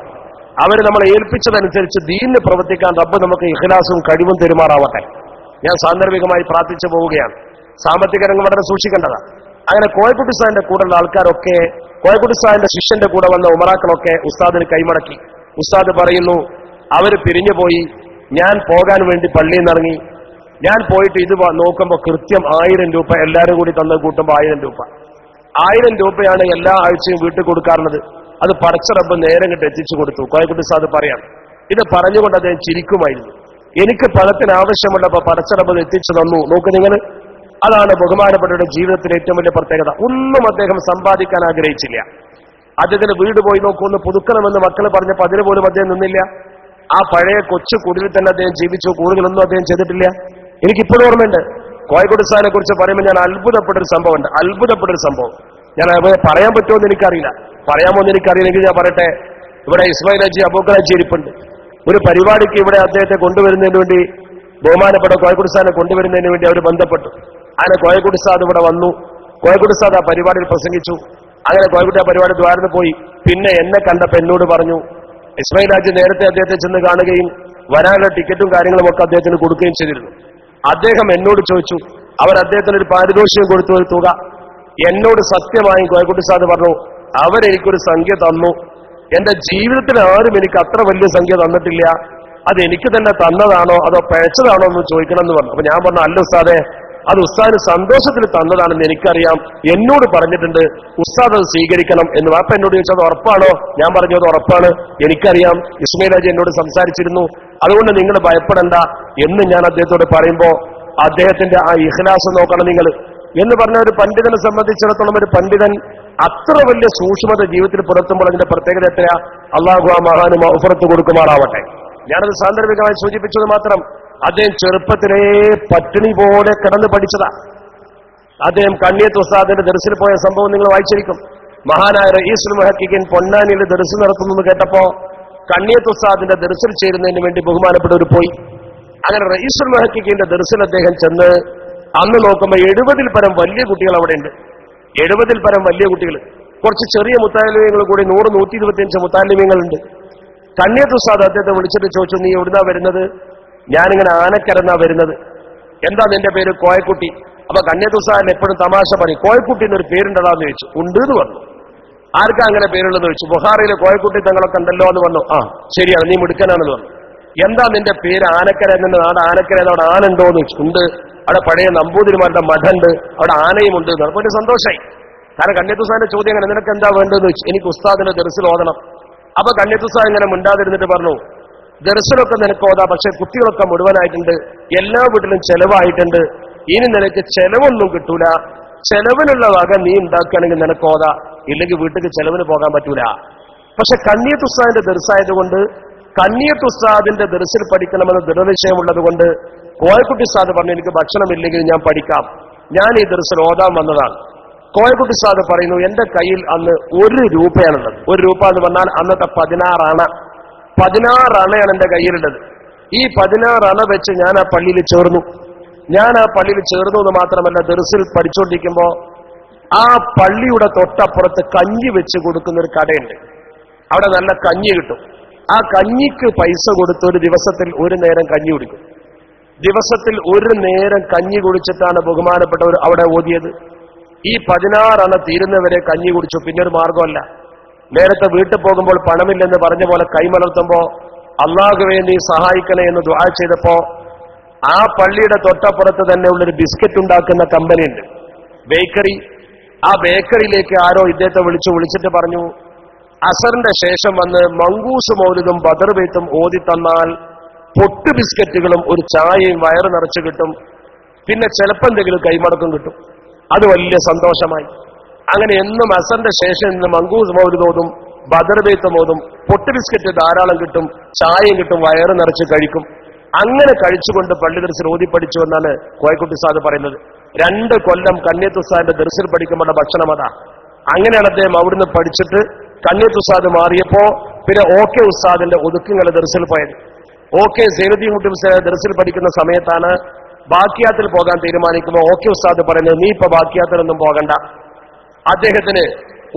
അവർ നമ്മളെ ഏൽപ്പിച്ചതനുസരിച്ച് ദീനിന് പ്രവർത്തിക്കാൻ റബ്ബ് നമുക്ക് ഇഖ്ലാസും കഴിവും തരുമാറാവട്ടെ. ഞാൻ സാന്ദർഭികമായി പ്രാർത്ഥിച്ചു പോവുകയാണ്. സാമ്പത്തിക രംഗം വളരെ സൂക്ഷിക്കേണ്ടതാണ്. അങ്ങനെ കോയക്കുട്ടി ഉസ്താദിന്റെ കൂടെയുള്ള ആൾക്കാരൊക്കെ, കോയക്കുട്ടി ഉസ്താദിന്റെ ശിഷ്യന്റെ കൂടെ വന്ന ഉമറാക്കളൊക്കെ ഉസ്താദിന് കൈമടക്കി. ഉസ്താദ് പറയുന്നു, അവര് പിരിഞ്ഞുപോയി, ഞാൻ പോകാൻ വേണ്ടി പള്ളിയിൽ നിന്ന് ഇറങ്ങി. ഞാൻ പോയിട്ട് ഇത് നോക്കുമ്പോൾ കൃത്യം 1000 രൂപ എല്ലാവരും കൂടി തന്നത് കൂട്ടുമ്പോൾ 1000 രൂപ. 1000 രൂപയാണ് എല്ലാ ആഴ്ചയും വീട്ടിൽ കൊടുക്കാറുള്ളത്. അത് പടച്ച റബ്ബ് നേരം കിട്ട് എത്തിച്ചു കൊടുത്തു. കോയക്കുട്ടി ഉസ്താദ് പറയാം, ഇത് പറഞ്ഞുകൊണ്ട് അദ്ദേഹം ചിരിക്കുമായിരുന്നു. എനിക്ക് പണത്തിന് ആവശ്യമുള്ളപ്പോ പടച്ചറബ് എത്തിച്ചു തന്നു. നോക്ക് നിങ്ങൾ, അതാണ് ബഹുമാനപ്പെട്ടവരുടെ ജീവിതത്തിലെ ഏറ്റവും വലിയ പ്രത്യേകത. ഒന്നും അദ്ദേഹം സമ്പാദിക്കാൻ ആഗ്രഹിച്ചില്ല. അദ്ദേഹത്തിന് വീട് പോയി നോക്കുമെന്ന് പുതുക്കണമെന്ന് മക്കൾ പറഞ്ഞപ്പോൾ അതിന് പോലും അദ്ദേഹം നിന്നില്ല. ആ പഴയ കൊച്ചു കുടിലിൽ തന്നെ അദ്ദേഹം ജീവിച്ചു. കൂടുതലൊന്നും അദ്ദേഹം ചെയ്തിട്ടില്ല. എനിക്കിപ്പോഴും ഓർമ്മയുണ്ട്, കോഴിക്കോട് സാഹിനെ കുറിച്ച് പറയുമ്പോൾ ഞാൻ അത്ഭുതപ്പെട്ടൊരു സംഭവം. ഞാൻ പറയാൻ പറ്റുമോ എന്ന് എനിക്കറിയില്ല, പറയാമോ എന്ന് എനിക്കറിയില്ലെങ്കിൽ ഞാൻ പറയട്ടെ. ഇവിടെ ഇസ്മായിൽ ഹാജി അബൂബക്കർ ഹാജി ഇരിപ്പുണ്ട്. ഒരു പരിപാടിക്ക് ഇവിടെ അദ്ദേഹത്തെ കൊണ്ടുവരുന്നതിന് വേണ്ടി, ബഹുമാനപ്പെട്ട കോഴിക്കോട് സാഹിനെ കൊണ്ടുവരുന്നതിന് വേണ്ടി അവർ ബന്ധപ്പെട്ടു. അങ്ങനെ കോഴിക്കോട് സാദ് ഇവിടെ വന്നു. കോഴിക്കോട് സാദ് ആ പരിപാടിയിൽ പ്രസംഗിച്ചു. അങ്ങനെ കോഴിക്കോട് ആ പരിപാടി ദ്വാരന്ന് പോയി. പിന്നെ എന്നെ കണ്ടപ്പോൾ എന്നോട് പറഞ്ഞു, ഇസ്മായിൽ ഹാജി നേരത്തെ അദ്ദേഹത്തെ ചെന്ന് കാണുകയും വരാനുള്ള ടിക്കറ്റും കാര്യങ്ങളും ഒക്കെ അദ്ദേഹത്തിന് കൊടുക്കുകയും ചെയ്തിരുന്നു. അദ്ദേഹം എന്നോട് ചോദിച്ചു, അവർ അദ്ദേഹത്തിന് ഒരു പാരിതോഷികം കൊടുത്തു, ഒരു തുക. എന്നോട് സത്യമായും കോഴിക്കോട് സാദ് പറഞ്ഞു, അവരെനിക്കൊരു സംഖ്യ തന്നു. എന്റെ ജീവിതത്തിൽ ആരും എനിക്ക് അത്ര വലിയ സംഖ്യ തന്നിട്ടില്ല. അത് എനിക്ക് തന്നെ തന്നതാണോ അതോ പിഴച്ചതാണോ എന്ന് ചോദിക്കണം എന്ന് പറഞ്ഞു. അപ്പൊ ഞാൻ പറഞ്ഞു, അല്ല ഉസ്താദെ, അത് ഉസ്താദിന് സന്തോഷത്തിൽ തന്നതാണെന്ന് എനിക്കറിയാം, എന്നോട് പറഞ്ഞിട്ടുണ്ട്, ഉസ്താദ് അത് സ്വീകരിക്കണം എന്ന്. വാപ്പ എന്നോട് ചോദിച്ചത് ഉറപ്പാണോ? ഞാൻ പറഞ്ഞു അത് ഉറപ്പാണ്, എനിക്കറിയാം, ഇസ്മായിൽ ഹാജി എന്നോട് സംസാരിച്ചിരുന്നു, അതുകൊണ്ട് നിങ്ങൾ ഭയപ്പെടണ്ട എന്ന് ഞാൻ അദ്ദേഹത്തോട് പറയുമ്പോ അദ്ദേഹത്തിന്റെ ആ ഇഖ്ലാസ് നോക്കണം നിങ്ങൾ എന്ന് പറഞ്ഞ ഒരു പണ്ഡിതനെ സംബന്ധിച്ചിടത്തോളം, ഒരു പണ്ഡിതൻ അത്ര വലിയ സൂക്ഷ്മത ജീവിതത്തിൽ പുലർത്തുമ്പോൾ അതിന്റെ പ്രത്യേകത എത്രയാ? അള്ളാഹു ആ മഹാന് മഗ്ഫിറത്ത് കൊടുക്കുമാറാവട്ടെ. ഞാനത് സാന്ദർഭികമായി സൂചിപ്പിച്ചത് മാത്രം. അദ്ദേഹം ചെറുപ്പത്തിലേ പട്ടിണി പോലെ കിടന്ന് പഠിച്ചതാ. അദ്ദേഹം കണ്ണിയത്ത് ഉസ്താദിന്റെ ദർസിൽ പോയ സംഭവം നിങ്ങൾ വായിച്ചിരിക്കും. മഹാനായ റഈസുൽ മുഹഖിഖീൻ പൊന്നാനിയിൽ ദർസ് നടത്തുന്നു കേട്ടപ്പോ കണ്ണിയത്ത് ഉസ്താദിന്റെ ദർസിൽ ചേരുന്നതിന് വേണ്ടി ബഹുമാനപ്പെട്ടവർ പോയി. അങ്ങനെ റഈസുൽ മുഹഖിഖീന്റെ ദർസിൽ അദ്ദേഹം ചെന്ന് അന്ന് നോക്കുമ്പോൾ 70-ൽ പരം വലിയ കുട്ടികൾ അവിടെ ഉണ്ട്. 70-ൽ പരം വലിയ കുട്ടികൾ, കുറച്ച് ചെറിയ മുത്താലിമ്യങ്ങൾ കൂടി 100-125 മുത്താലിമ്യങ്ങളുണ്ട്. കണ്ണിയത്ത് ഉസ്താദ് അദ്ദേഹത്തെ വിളിച്ചിട്ട് ചോദിച്ചു, നീ എവിടുന്നാ വരുന്നത്? ഞാനിങ്ങനെ ആനക്കരന്നാ വരുന്നത്. എന്താ നിന്റെ പേര്? കോയക്കുട്ടി. അപ്പൊ കണ്ണിയത്ത് ഉസ്താദിന് എപ്പോഴും തമാശ പറയും, കോയക്കുട്ടി എന്നൊരു പേരുണ്ടതാന്ന് ചോദിച്ചു. ഉണ്ട് എന്ന് പറഞ്ഞു. ആർക്കാ അങ്ങനെ പേരുള്ളതെന്ന് ചോദിച്ചു. ബുഹാറിയിലെ കോയക്കുട്ടി തങ്ങളൊക്കെ ഉണ്ടല്ലോ എന്ന് പറഞ്ഞു. ആ ശരിയാണ്, നീ മിടുക്കനാണെന്ന് പറഞ്ഞു. എന്താ നിന്റെ പേര്? ആനക്കര എന്നെ നാട് ആനക്കര, അവിടെ ആനുണ്ടോ എന്ന് ചോദിച്ചു. ഉണ്ട്, അവിടെ പഴയ നമ്പൂതിരിമാരുടെ മഠമുണ്ട്, അവിടെ ആനയും ഉണ്ട് എന്ന് പറഞ്ഞു. അപ്പോൾ സന്തോഷമായി. കാരണം കണ്ണിയത്ത് ഉസ്താദിന്റെ ചോദ്യം അങ്ങനെ, നിനക്ക് എന്താ വേണ്ടതെന്ന് ചോദിച്ചു. എനിക്ക് ഉസ്താദിന്റെ ദർസിൽ ഓതണം. അപ്പൊ കണ്ണിയത്ത് ഉസ്താദ് ഇങ്ങനെ മിണ്ടാതിരുന്നിട്ട് പറഞ്ഞു, ദർസിലൊക്കെ നിനക്ക് ഓതാ, പക്ഷെ കുട്ടികളൊക്കെ മുഴുവനായിട്ടുണ്ട്, എല്ലാ വീട്ടിലും ചെലവായിട്ടുണ്ട്, ഇനി നിനക്ക് ചെലവൊന്നും കിട്ടൂല. ചെലവിനുള്ള വക നീ ഉണ്ടാക്കുകയാണെങ്കിൽ നിനക്ക് ഓതാ, ഇല്ലെങ്കിൽ വീട്ടിൽ ചെലവിന് പോകാൻ പറ്റൂല. പക്ഷെ കണ്ണിയത്ത് ഉസ്താദിന്റെ ദർസായതുകൊണ്ട്, കണ്ണിയത്ത് ഉസ്താദിന്റെ ദർസിൽ പഠിക്കണമെന്ന് ദൃഢനിശ്ചയമുള്ളത് കൊണ്ട് കോയക്കുട്ടി ഉസ്താദ് പറഞ്ഞു, എനിക്ക് ഭക്ഷണമില്ലെങ്കിൽ ഞാൻ പഠിക്കാം, ഞാൻ ഈ ദർസിൽ ഓതാൻ വന്നതാണ്. കോയക്കുട്ടി ഉസ്താദ് പറയുന്നു, എന്റെ കയ്യിൽ അന്ന് 1 രൂപയാണുള്ളത്. 1 രൂപ എന്ന് പറഞ്ഞാൽ അന്നത്തെ 16 അണ. 16 അണയാണ് എന്റെ കയ്യിലുള്ളത്. ഈ 16 അണ വെച്ച് ഞാൻ ആ പള്ളിയിൽ ചേർന്നു. എന്ന് മാത്രമല്ല, ദർസിൽ പഠിച്ചുകൊണ്ടിരിക്കുമ്പോ ആ പള്ളിയുടെ തൊട്ടപ്പുറത്ത് കഞ്ഞി വെച്ച് കൊടുക്കുന്ന ഒരു കടയുണ്ട്. അവിടെ നല്ല കഞ്ഞി കിട്ടും. ആ കഞ്ഞിക്ക് പൈസ കൊടുത്ത് ഒരു ദിവസത്തിൽ 1 നേരം കഞ്ഞി കുടിക്കും. ദിവസത്തിൽ 1 നേരം കഞ്ഞി കുടിച്ചിട്ടാണ് ബഹുമാനപ്പെട്ടവർ അവിടെ ഓതിയത്. ഈ 16 അണ തീരുന്നവരെ കഞ്ഞി കുടിച്ചു. പിന്നൊരു മാർഗമല്ല. നേരത്തെ വീട്ടിൽ പോകുമ്പോൾ പണമില്ലെന്ന് പറഞ്ഞ പോലെ കൈമലർത്തുമ്പോ അള്ളാഹുവേ നീ സഹായിക്കണേ എന്ന് ദുആ ചെയ്തപ്പോ ആ പള്ളിയുടെ തൊട്ടപ്പുറത്ത് തന്നെ ഉള്ളൊരു ബിസ്ക്കറ്റ് ഉണ്ടാക്കുന്ന കമ്പനി ഉണ്ട്, ബേക്കറി. ആ ബേക്കറിയിലേക്ക് ആരോ ഇദ്ദേഹത്തെ വിളിച്ചിട്ട് പറഞ്ഞു, അസറിന്റെ ശേഷം വന്ന് മങ്കൂസ് മൗലിദും ബദർ ബെയ്ത്തും ഓതി തന്നാൽ പൊട്ട് ബിസ്ക്കറ്റുകളും ഒരു ചായയും വയറ് നിറച്ച് കിട്ടും, പിന്നെ ചിലപ്പോൾ എന്തെങ്കിലും കൈമടക്കം കിട്ടും. അത് വലിയ സന്തോഷമായി. അങ്ങനെ എന്നും അസറിന്റെ ശേഷം നിന്ന് മങ്കൂസ് മൗലിദോതും ബദർ ബെയ്ത്തും ഓതും, പൊട്ട് ബിസ്ക്കറ്റ് ധാരാളം കിട്ടും, ചായയും കിട്ടും, വയറ് നിറച്ച് കഴിക്കും. അങ്ങനെ കഴിച്ചുകൊണ്ട് പള്ളി ദർസിൽ ഓതി പഠിച്ചു എന്നാണ് കോയക്കുട്ടി ഉസ്താദ് പറയുന്നത്. 2 കൊല്ലം കണ്ണിയത്ത് ഉസ്താദിന്റെ ദർസിൽ പഠിക്കുമ്പോൾ ഭക്ഷണം അതാ. അങ്ങനെയാണ് അദ്ദേഹം അവിടുന്ന് പഠിച്ചിട്ട് കണ്ണിയത്ത് ഉസ്താദ് മാറിയപ്പോ പിന്നെ OK ഉസ്താദിന്റെ ഒതുക്കുങ്ങളെ ദർസിൽ പോയത്. OK സൈനുദ്ദീൻ കുട്ടി ഉസ്താദ് ദർസിൽ പഠിക്കുന്ന സമയത്താണ് ബാക്കിയാത്തിൽ പോകാൻ തീരുമാനിക്കുമ്പോൾ OK ഉസ്താദ് പറയുന്നത്, നീ ഇപ്പൊ ബാക്കിയാത്തിലൊന്നും പോകണ്ട. അദ്ദേഹത്തിന്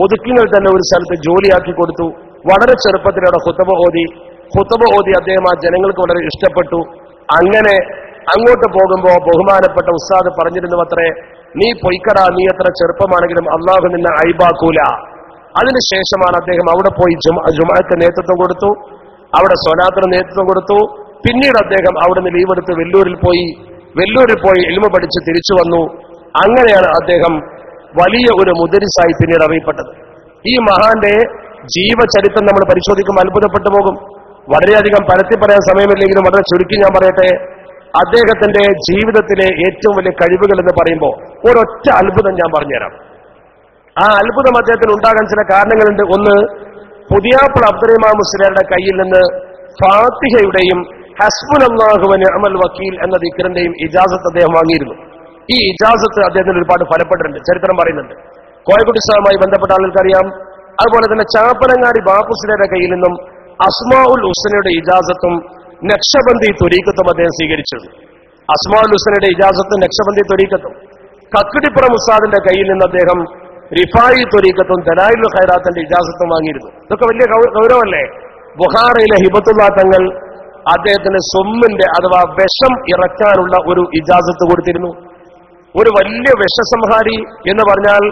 ഒതുക്കുങ്ങൾ തന്നെ ഒരു സ്ഥലത്ത് ജോലിയാക്കി കൊടുത്തു. വളരെ ചെറുപ്പത്തിലൂടെ ഖുത്ബ ഓതി അദ്ദേഹം ആ ജനങ്ങൾക്ക് വളരെ ഇഷ്ടപ്പെട്ടു. അങ്ങനെ അങ്ങോട്ട് പോകുമ്പോ ബഹുമാനപ്പെട്ട ഉസ്താദ് പറഞ്ഞിരുന്നു അത്രേ, നീ പൊയ്ക്കടാ, നീ എത്ര ചെറുപ്പമാണെങ്കിലും അള്ളാഹു നിന്നെ അയ്ബാക്കൂല. അതിനുശേഷമാണ് അദ്ദേഹം അവിടെ പോയി ജുമാക്ക് നേതൃത്വം കൊടുത്തു, അവിടെ സ്വലാത്തിന് നേതൃത്വം കൊടുത്തു. പിന്നീട് അദ്ദേഹം അവിടുന്ന് ലീവ് എടുത്ത് വെല്ലൂരിൽ പോയി ഇൽമ പഠിച്ച് തിരിച്ചു വന്നു. അങ്ങനെയാണ് അദ്ദേഹം വലിയ ഒരു മുദരിസായി പിന്നീട് അറിയപ്പെട്ടത്. ഈ മഹാന്റെ ജീവചരിത്രം നമ്മൾ പരിശോധിക്കുമ്പോൾ അത്ഭുതപ്പെട്ടു പോകും. വളരെയധികം പരത്തി പറയാൻ സമയമില്ലെങ്കിലും വളരെ ചുരുക്കി ഞാൻ പറയട്ടെ, അദ്ദേഹത്തിന്റെ ജീവിതത്തിലെ ഏറ്റവും വലിയ കഴിവുകൾ എന്ന് പറയുമ്പോൾ ഒരൊറ്റ അത്ഭുതം ഞാൻ പറഞ്ഞുതരാം. ആ അത്ഭുതം അദ്ദേഹത്തിന് ഉണ്ടാകാൻ ചില കാരണങ്ങളുണ്ട്. ഒന്ന്, പുതിയാപ്പിള അബ്ദുറഹ്മാൻ മുസ്ലിയാരുടെ കയ്യിൽ നിന്ന് ഫാത്തിഹയുടെയും ഹസ്ബുനല്ലാഹു വ നിഅമൽ വക്കീൽ എന്ന ദിക്റിന്റെയും ഇജാസത്ത് അദ്ദേഹം വാങ്ങിയിരുന്നു. ഈ ഇജാസത്ത് അദ്ദേഹത്തിന് ഒരുപാട് ഫലപ്പെട്ടിട്ടുണ്ട്, ചരിത്രം പറയുന്നുണ്ട്. കോയക്കുട്ടി സാഹുമായി ബന്ധപ്പെട്ട ആളുകൾക്കറിയാം. അതുപോലെ തന്നെ ചാപ്പനങ്ങാടി ബാപ്പുസ്ലിയുടെ കയ്യിൽ നിന്നും അസ്മാഉൽ ഹുസ്നയുടെ ഇജാസത്തും നക്ഷബന്ദി ത്വരീഖത്തും അദ്ദേഹം സ്വീകരിച്ചിരുന്നു. അസ്മാഉൽ ഹുസ്നയുടെ ഇജാസത്തും നക്ഷബന്ദി ത്വരീഖത്തും. കക്കിടിപ്പുറം ഉസ്താദിന്റെ കയ്യിൽ നിന്ന് അദ്ദേഹം റിഫായി ത്വരീഖത്തും ദലായിലുൽ ഖൈറാത്തിന്റെ ഇജാസത്തും വാങ്ങിയിരുന്നു. ഇതൊക്കെ വലിയ ഗൗരവമല്ലേ? ബുഖാറയിലെ ഹിബത്തുല്ലാ തങ്ങൾ അദ്ദേഹത്തിന് സൊമ്മിന്റെ അഥവാ വിഷം ഇറക്കാനുള്ള ഒരു ഇജാസത്ത് കൊടുത്തിരുന്നു. ഒരു വലിയ വിഷസംഹാരി എന്ന് പറഞ്ഞാൽ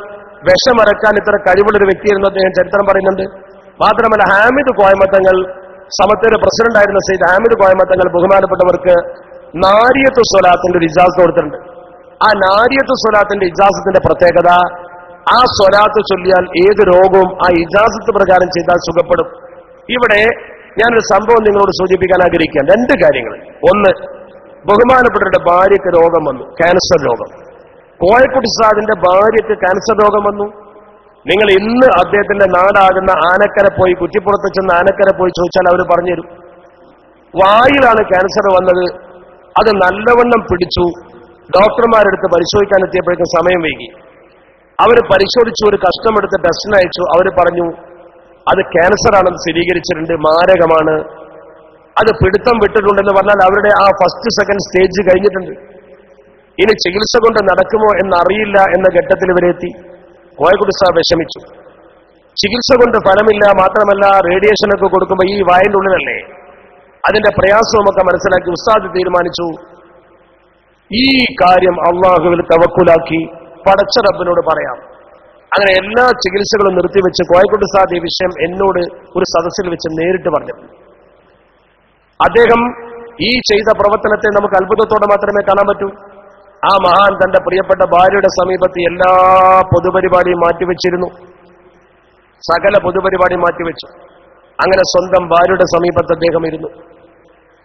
വിഷമിറക്കാൻ ഇത്ര കഴിവുള്ളൊരു വ്യക്തിയായിരുന്നു അദ്ദേഹം, ചരിത്രം പറയുന്നുണ്ട്. മാത്രമല്ല ഹാമിദ് കോയമത്തങ്ങൾ, സമത്തയുടെ പ്രസിഡന്റായിരുന്ന സെയ്ദ് ഹാമിദ് കോയമത്തങ്ങൾ ബഹുമാനപ്പെട്ടവർക്ക് നാരിയത്ത് സ്വലാത്തിന്റെ ഒരു ഇജാസത്ത് കൊടുത്തിട്ടുണ്ട്. ആ നാരിയത്ത് സ്വലാത്തിന്റെ ഇജാസത്തിന്റെ പ്രത്യേകത, ആ സ്വലാത്ത് ചൊല്ലിയാൽ ഏത് രോഗവും ആ ഇജാസത്ത് പ്രകാരം ചെയ്താൽ സുഖപ്പെടും. ഇവിടെ ഞാനൊരു സംഭവം നിങ്ങളോട് സൂചിപ്പിക്കാൻ ആഗ്രഹിക്കുകയാണ്. രണ്ട് കാര്യങ്ങൾ. ഒന്ന്, ബഹുമാനപ്പെട്ടവരുടെ ഭാര്യയ്ക്ക് രോഗം വന്നു, ക്യാൻസർ രോഗം. കോയക്കുട്ടി സാദിന്റെ ഭാര്യയ്ക്ക് ക്യാൻസർ രോഗം വന്നു. നിങ്ങൾ ഇന്ന് അദ്ദേഹത്തിന്റെ നാടാകുന്ന ആനക്കര പോയി, കുറ്റിപ്പുറത്ത് ചെന്ന് ആനക്കര പോയി ചോദിച്ചാൽ അവർ പറഞ്ഞുതരും. വായിലാണ് ക്യാൻസർ വന്നത്. അത് നല്ലവണ്ണം പിടിച്ചു. ഡോക്ടർമാരെടുത്ത് പരിശോധിക്കാൻ എത്തിയപ്പോഴേക്കും സമയം വൈകി. അവർ പരിശോധിച്ചു, ഒരു കഷ്ടമെടുത്ത് ടെസ്റ്റിന് അയച്ചു. അവർ പറഞ്ഞു അത് ക്യാൻസർ ആണെന്ന് സ്ഥിരീകരിച്ചിട്ടുണ്ട്, മാരകമാണ്. അത് പിടുത്തം വിട്ടിട്ടുണ്ടെന്ന് പറഞ്ഞാൽ അവരുടെ ആ ഫസ്റ്റ് സെക്കൻഡ് സ്റ്റേജ് കഴിഞ്ഞിട്ടുണ്ട്. ഇനി ചികിത്സ കൊണ്ട് നടക്കുമോ എന്നറിയില്ല എന്ന ഘട്ടത്തിൽ ഇവരെത്തി. കോയക്കുട്ടി സാഹ് വിഷമിച്ചു. ചികിത്സ കൊണ്ട് ഫലമില്ല, മാത്രമല്ല റേഡിയേഷനൊക്കെ കൊടുക്കുമ്പോൾ ഈ വായന്റെ ഉള്ളിലല്ലേ, അതിന്റെ പ്രയാസവുമൊക്കെ മനസ്സിലാക്കി ഉസ്താദ് തീരുമാനിച്ചു ഈ കാര്യം അള്ളാഹുവിൽ തവക്കുലാക്കി പടച്ച റബ്ബിനോട് പറയാം. അങ്ങനെ എല്ലാ ചികിത്സകളും നിർത്തിവെച്ച് കോയക്കുട്ടി സാദ് ഈ വിഷയം എന്നോട് ഒരു സദസ്സിൽ വെച്ച് നേരിട്ട് പറഞ്ഞു. അദ്ദേഹം ഈ ചെയ്ത പ്രവർത്തനത്തെ നമുക്ക് അത്ഭുതത്തോടെ മാത്രമേ കാണാൻ പറ്റൂ. ആ മഹാൻ തന്റെ പ്രിയപ്പെട്ട ഭാര്യയുടെ സമീപത്ത് എല്ലാ പൊതുപരിപാടിയും മാറ്റിവെച്ചിരുന്നു. സകല പൊതുപരിപാടി മാറ്റിവെച്ചു. അങ്ങനെ സ്വന്തം ഭാര്യയുടെ സമീപത്ത് അദ്ദേഹം ഇരുന്നു.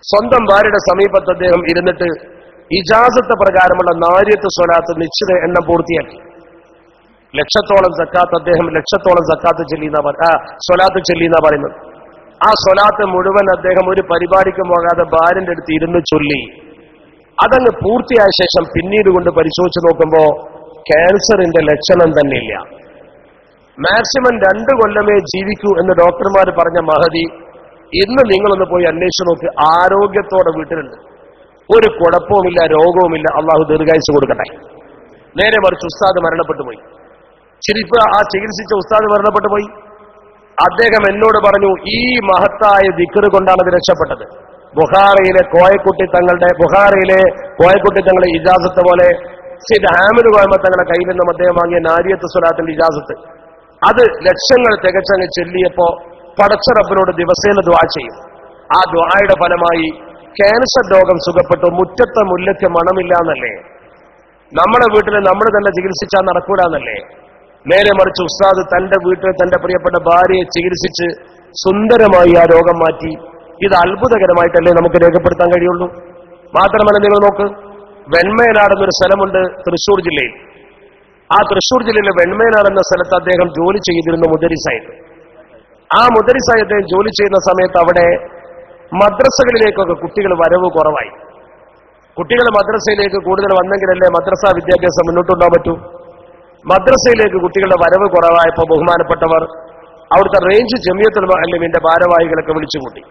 സ്വന്തം ഭാര്യയുടെ സമീപത്ത് അദ്ദേഹം ഇരുന്നിട്ട് ഇജാസത്ത് പ്രകാരമുള്ള നാരിയത്ത് സ്വലാത്ത് നിശ്ചിത എണ്ണം പൂർത്തിയാക്കി. ലക്ഷത്തോളം സക്കാത്ത് അദ്ദേഹം സക്കാത്ത് സ്വലാത്ത് ചൊല്ലിയെന്നാ പറയുന്നത്. ആ സ്വലാത്ത് മുഴുവൻ അദ്ദേഹം ഒരു പരിപാടിക്കും പോകാതെ ഭാര്യന്റെ അടുത്ത് ഇരുന്ന് ചൊല്ലി. അതങ്ങ് പൂർത്തിയായ ശേഷം പിന്നീട് കൊണ്ട് പരിശോധിച്ച് നോക്കുമ്പോ ക്യാൻസറിന്റെ ലക്ഷണം തന്നെയില്ല. മാക്സിമം 2 കൊല്ലമേ ജീവിക്കൂ എന്ന് ഡോക്ടർമാർ പറഞ്ഞ മഹദി ഇന്ന് നിങ്ങളൊന്ന് പോയി അന്വേഷിച്ച് നോക്ക്, ആരോഗ്യത്തോടെ വീട്ടിലുണ്ട്, ഒരു കുഴപ്പവുമില്ല, രോഗവുമില്ല. അള്ളാഹു ദീർഘായുസ് കൊടുക്കട്ടെ. നേരെ മറിച്ച് ഉസ്താദ് മരണപ്പെട്ടു പോയി. ശരിക്കും ആ ചികിത്സിച്ച ഉസ്താദ് മരണപ്പെട്ടു പോയി. അദ്ദേഹം എന്നോട് പറഞ്ഞു ഈ മഹത്തായ ദിക്റ് കൊണ്ടാണ് ഇത് രക്ഷപ്പെട്ടത്. ബുഖാറയിലെ കോയക്കുട്ടി തങ്ങളുടെ ഇജാസത്ത് പോലെ സെയ്ദ് ഹാമിദ് കോയമ തങ്ങളുടെ കയ്യിൽ നിന്നും അദ്ദേഹം വാങ്ങിയ നാരിയത്ത് സ്വലാത്തിന്റെ ഇജാസത്ത്, അത് ലക്ഷങ്ങൾ തികച്ചങ്ങ് ചെല്ലിയപ്പോ പടച്ച റബ്ബിനോട് ദിവസേന ദുആ ചെയ്യും. ആ ദുആയുടെ ഫലമായി ക്യാൻസർ രോഗം സുഖപ്പെട്ടു. മുറ്റത്തെ മുല്ലയ്ക്ക് മണമില്ല എന്നല്ലേ, നമ്മുടെ വീട്ടിൽ നമ്മൾ തന്നെ ചികിത്സിച്ചാൽ നടക്കൂലെന്നല്ലേ. നേരെ മറിച്ച് ഉസ്താദ് തന്റെ വീട്ടിൽ തന്റെ പ്രിയപ്പെട്ട ഭാര്യയെ ചികിത്സിച്ച് സുന്ദരമായി ആ രോഗം മാറ്റി. ഇത് അത്ഭുതകരമായിട്ടല്ലേ നമുക്ക് രേഖപ്പെടുത്താൻ കഴിയുള്ളൂ. മാത്രമല്ല നിങ്ങൾ നോക്ക്, വെൺമേനാട് എന്നൊരു സ്ഥലമുണ്ട് തൃശ്ശൂർ ജില്ലയിൽ. ആ തൃശ്ശൂർ ജില്ലയിലെ വെൺമേനാട് എന്ന സ്ഥലത്ത് അദ്ദേഹം ജോലി ചെയ്തിരുന്നു മുദരിസായിട്ട്. ആ മുദരിസായി അദ്ദേഹം ജോലി ചെയ്യുന്ന സമയത്ത് അവിടെ മദ്രസകളിലേക്കൊക്കെ കുട്ടികൾ വരവ് കുറവായി. കുട്ടികൾ മദ്രസയിലേക്ക് കൂടുതൽ വന്നെങ്കിലല്ലേ മദ്രസ വിദ്യാഭ്യാസം മുന്നോട്ടുണ്ടാകാൻ പറ്റൂ. മദ്രസയിലേക്ക് കുട്ടികളുടെ വരവ് കുറവായപ്പോൾ ബഹുമാനപ്പെട്ടവർ അവിടുത്തെ റേഞ്ച് ജമിയത്തുൽ മുഅല്ലിമീന്റെ ഭാരവാഹികളൊക്കെ വിളിച്ചുകൂട്ടി.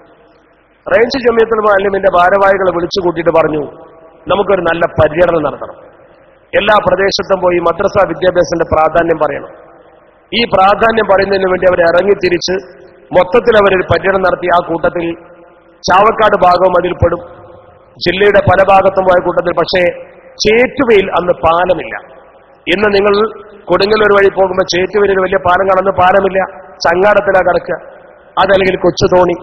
റേഞ്ച് ജമിയത്തുൽ മുഅല്ലിമീന്റെ ഭാരവാഹികളെ വിളിച്ചുകൂട്ടിയിട്ട് പറഞ്ഞു, നമുക്കൊരു നല്ല പര്യടനം നടത്തണം. എല്ലാ പ്രദേശത്തും പോയി മദ്രസ വിദ്യാഭ്യാസത്തിന്റെ പ്രാധാന്യം പറയണം. ഈ പ്രാധാന്യം പറയുന്നതിന് വേണ്ടി അവർ ഇറങ്ങിത്തിരിച്ച് മൊത്തത്തിൽ അവരൊരു പര്യടനം നടത്തി. ആ കൂട്ടത്തിൽ ചാവക്കാട് ഭാഗവും അതിൽപ്പെടും. ജില്ലയുടെ പല ഭാഗത്തും പോയ കൂട്ടത്തിൽ. പക്ഷേ ചേറ്റുവയിൽ അന്ന് പാലമില്ല. ഇന്ന് നിങ്ങൾ കൊടുങ്ങല്ലൂർ വഴി പോകുമ്പോൾ ചേറ്റുവയിൽ വലിയ പാലം കാണുന്ന പാലമില്ല, ചങ്ങാടത്തിലാ കിടക്കുക, അതല്ലെങ്കിൽ കൊച്ചു തോണി.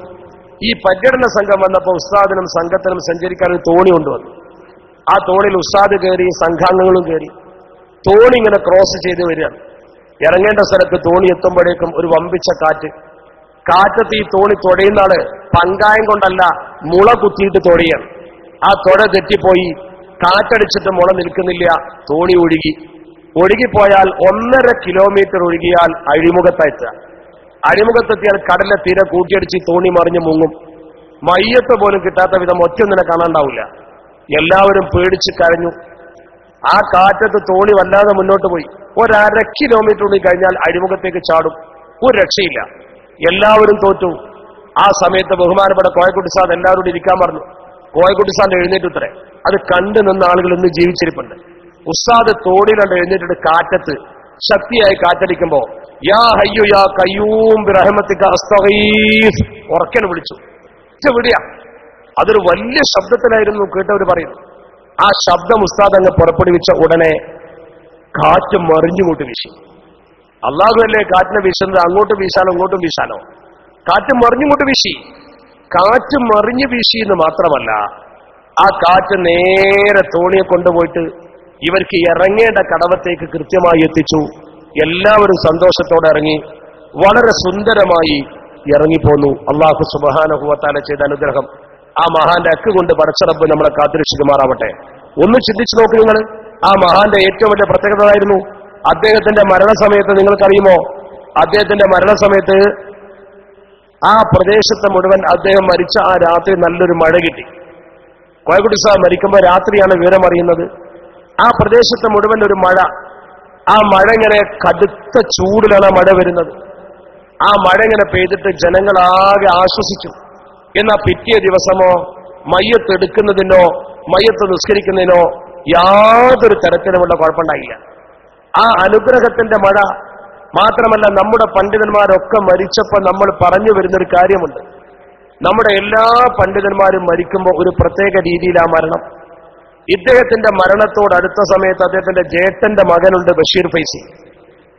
ഈ പര്യടന സംഘം വന്നപ്പോൾ ഉസ്താദിനും സംഘത്തിനും സഞ്ചരിക്കാൻ ഒരു തോണി കൊണ്ടുവന്നു. ആ തോണിയിൽ ഉസ്താദ് കയറി, സംഘാംഗങ്ങളും കയറി. തോണി ഇങ്ങനെ ക്രോസ് ചെയ്ത് വരികയാണ്. ഇറങ്ങേണ്ട സ്ഥലത്ത് തോണി എത്തുമ്പോഴേക്കും ഒരു വമ്പിച്ച കാറ്റ്. കാറ്റത്ത് ഈ തോണി തൊടയുന്ന ആള് പങ്കായം കൊണ്ടല്ല, മുള കുത്തിയിട്ട് തൊടയാണ്. ആ തൊട തെറ്റിപ്പോയി, കാറ്റടിച്ചിട്ട് മുള നിൽക്കുന്നില്ല, തോണി ഒഴുകിപ്പോയാൽ 1.5 കിലോമീറ്റർ ഒഴുകിയാൽ അഴിമുഖത്തെത്തുക. അഴിമുഖത്തെത്തിയാൽ കടലിലെ തീര കൂട്ടിയടിച്ച് തോണി മറിഞ്ഞ് മുങ്ങും. മയ്യത്ത് പോലും കിട്ടാത്ത വിധം ഒറ്റൊന്നിനെ കാണാണ്ടാവില്ല. എല്ലാവരും പേടിച്ച് കരഞ്ഞു. ആ കാറ്റത്ത് തോണി വല്ലാതെ മുന്നോട്ട് പോയി. 1.5 കിലോമീറ്റർ ഉള്ളിൽ കഴിഞ്ഞാൽ അഴിമുഖത്തേക്ക് ചാടും. ഒരു രക്ഷയില്ല. എല്ലാവരും തോറ്റു. ആ സമയത്ത് ബഹുമാനപ്പെട്ട കോയക്കുട്ടി സാദ് എല്ലാവരോടും ഇരിക്കാൻ പറഞ്ഞു. കോയക്കുട്ടി സാദ് എഴുന്നേറ്റുത്രേ. അത് കണ്ടു നിന്ന ആളുകൾ ഇന്ന് ജീവിച്ചിരിപ്പുണ്ട്. ഉസ്താദ് തോണിയിലുണ്ട് എഴുന്നേറ്റിട്ട് കാറ്റത്ത് ശക്തിയായി കാറ്റടിക്കുമ്പോ യാ ഹയ്യു യാ ഖയ്യൂം ബിറഹ്മതിക അസ്തഗീസ് ഉറക്കനെ വിളിച്ചു. വിടിയാ. അതൊരു വലിയ ശബ്ദത്തിലായിരുന്നു കേട്ടവർ പറയുന്നു. ആ ശബ്ദം ഉസ്താദ് അങ്ങ് പുറപ്പെടുവിച്ച ഉടനെ കാറ്റ് മറിഞ്ഞുകൊണ്ട് വീശി. അല്ലാഹുവല്ലേ കാറ്റിനെ വീശുന്നത്? അങ്ങോട്ടും വീശാനോ ഇങ്ങോട്ടും വീശാനോ? കാറ്റ് മറിഞ്ഞുകൊണ്ട് വീശി. കാറ്റ് മറിഞ്ഞു വീശി എന്ന് മാത്രമല്ല, ആ കാറ്റ് നേരെ തോണിയെ കൊണ്ടുപോയിട്ട് ഇവർക്ക് ഇറങ്ങേണ്ട കടവത്തേക്ക് കൃത്യമായി എത്തിച്ചു. എല്ലാവരും സന്തോഷത്തോടെ ഇറങ്ങി, വളരെ സുന്ദരമായി ഇറങ്ങിപ്പോന്നു. അല്ലാഹു സുബ്ഹാനഹു വ തആല ചെയ്ത അനുഗ്രഹം. ആ മഹാന്റെ അക്ക് കൊണ്ട് പടച്ച റബ്ബ് നമ്മളെ കാത്തുരക്ഷിക്കുമാറാവട്ടെ. ഒന്ന് ചിന്തിച്ചു നോക്ക് നിങ്ങൾ. ആ മഹാന്റെ ഏറ്റവും വലിയ പ്രത്യേകത ആയിരുന്നു അദ്ദേഹത്തിന്റെ മരണസമയത്ത്. നിങ്ങൾക്കറിയുമോ, അദ്ദേഹത്തിന്റെ മരണസമയത്ത് ആ പ്രദേശത്തെ മുഴുവൻ അദ്ദേഹം മരിച്ച ആ രാത്രി നല്ലൊരു മഴ കിട്ടി. കോയക്കുട്ടി സാഹബ് മരിക്കുമ്പോൾ രാത്രിയാണ് വിവരം അറിയുന്നത്. ആ പ്രദേശത്തെ മുഴുവൻ ഒരു മഴ. ആ മഴ ഇങ്ങനെ കടുത്ത ചൂടിലാണ് മഴ വരുന്നത്. ആ മഴ ഇങ്ങനെ പെയ്തിട്ട് ജനങ്ങളാകെ ആശ്വസിച്ചു. എന്നാൽ പിറ്റേ ദിവസമോ മയ്യത്ത് എടുക്കുന്നതിനോ മയ്യത്ത് നിസ്കരിക്കുന്നതിനോ യാതൊരു തരത്തിലുമുള്ള കുഴപ്പമുണ്ടായില്ല. ആ അനുഗ്രഹത്തിന്റെ മഴ മാത്രമല്ല, നമ്മുടെ പണ്ഡിതന്മാരൊക്കെ മരിച്ചപ്പോൾ നമ്മൾ പറഞ്ഞു വരുന്നൊരു കാര്യമുണ്ട്. നമ്മുടെ എല്ലാ പണ്ഡിതന്മാരും മരിക്കുമ്പോൾ ഒരു പ്രത്യേക രീതിയിലാ മരണം. ഇദ്ദേഹത്തിന്റെ മരണത്തോടടുത്ത സമയത്ത് അദ്ദേഹത്തിന്റെ ജ്യേഷ്ഠന്റെ മകനുണ്ട് ബഷീർ ഫൈസി.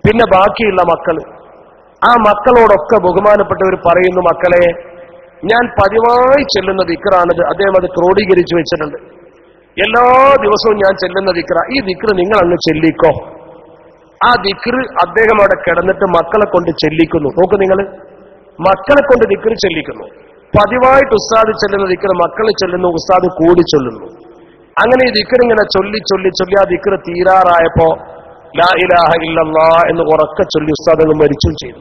പിന്നെ ബാക്കിയുള്ള മക്കൾ, ആ മക്കളോടൊക്കെ ബഹുമാനപ്പെട്ടവർ പറയുന്നു, മക്കളെ, ഞാൻ പതിവായി ചെല്ലുന്ന ദിക്റാണിത്. അദ്ദേഹം അത് ക്രോഡീകരിച്ചു വെച്ചിട്ടുണ്ട്. എല്ലാ ദിവസവും ഞാൻ ചെല്ലുന്ന ദിക്റ. ഈ ദിക്ർ നിങ്ങൾ അങ്ങ് ചെല്ലിക്കോ. ആ ദിക്ർ അദ്ദേഹം അവിടെ കിടന്നിട്ട് മക്കളെ കൊണ്ട് ചെല്ലിക്കുന്നു. നോക്ക് നിങ്ങൾ, മക്കളെ കൊണ്ട് ദിക്ർ ചെല്ലിക്കുന്നു. പതിവായിട്ട് ഉസ്താദ് ചെല്ലുന്ന ദിക്ർ മക്കൾ ചെല്ലുന്നു, ഉസ്താദ് കൂടി ചൊല്ലുന്നു. അങ്ങനെ ഈ ദിക്ർ ഇങ്ങനെ ചൊല്ലി ചൊല്ലി ചൊല്ലി ആ ദിക്ർ തീരാറായപ്പോ ലാ ഇലാഹ ഇല്ലല്ലാഹ് എന്ന് ഉറക്കെ ചൊല്ലി ഉസ്താദ് അങ്ങ് മരിച്ചും ചെയ്തു.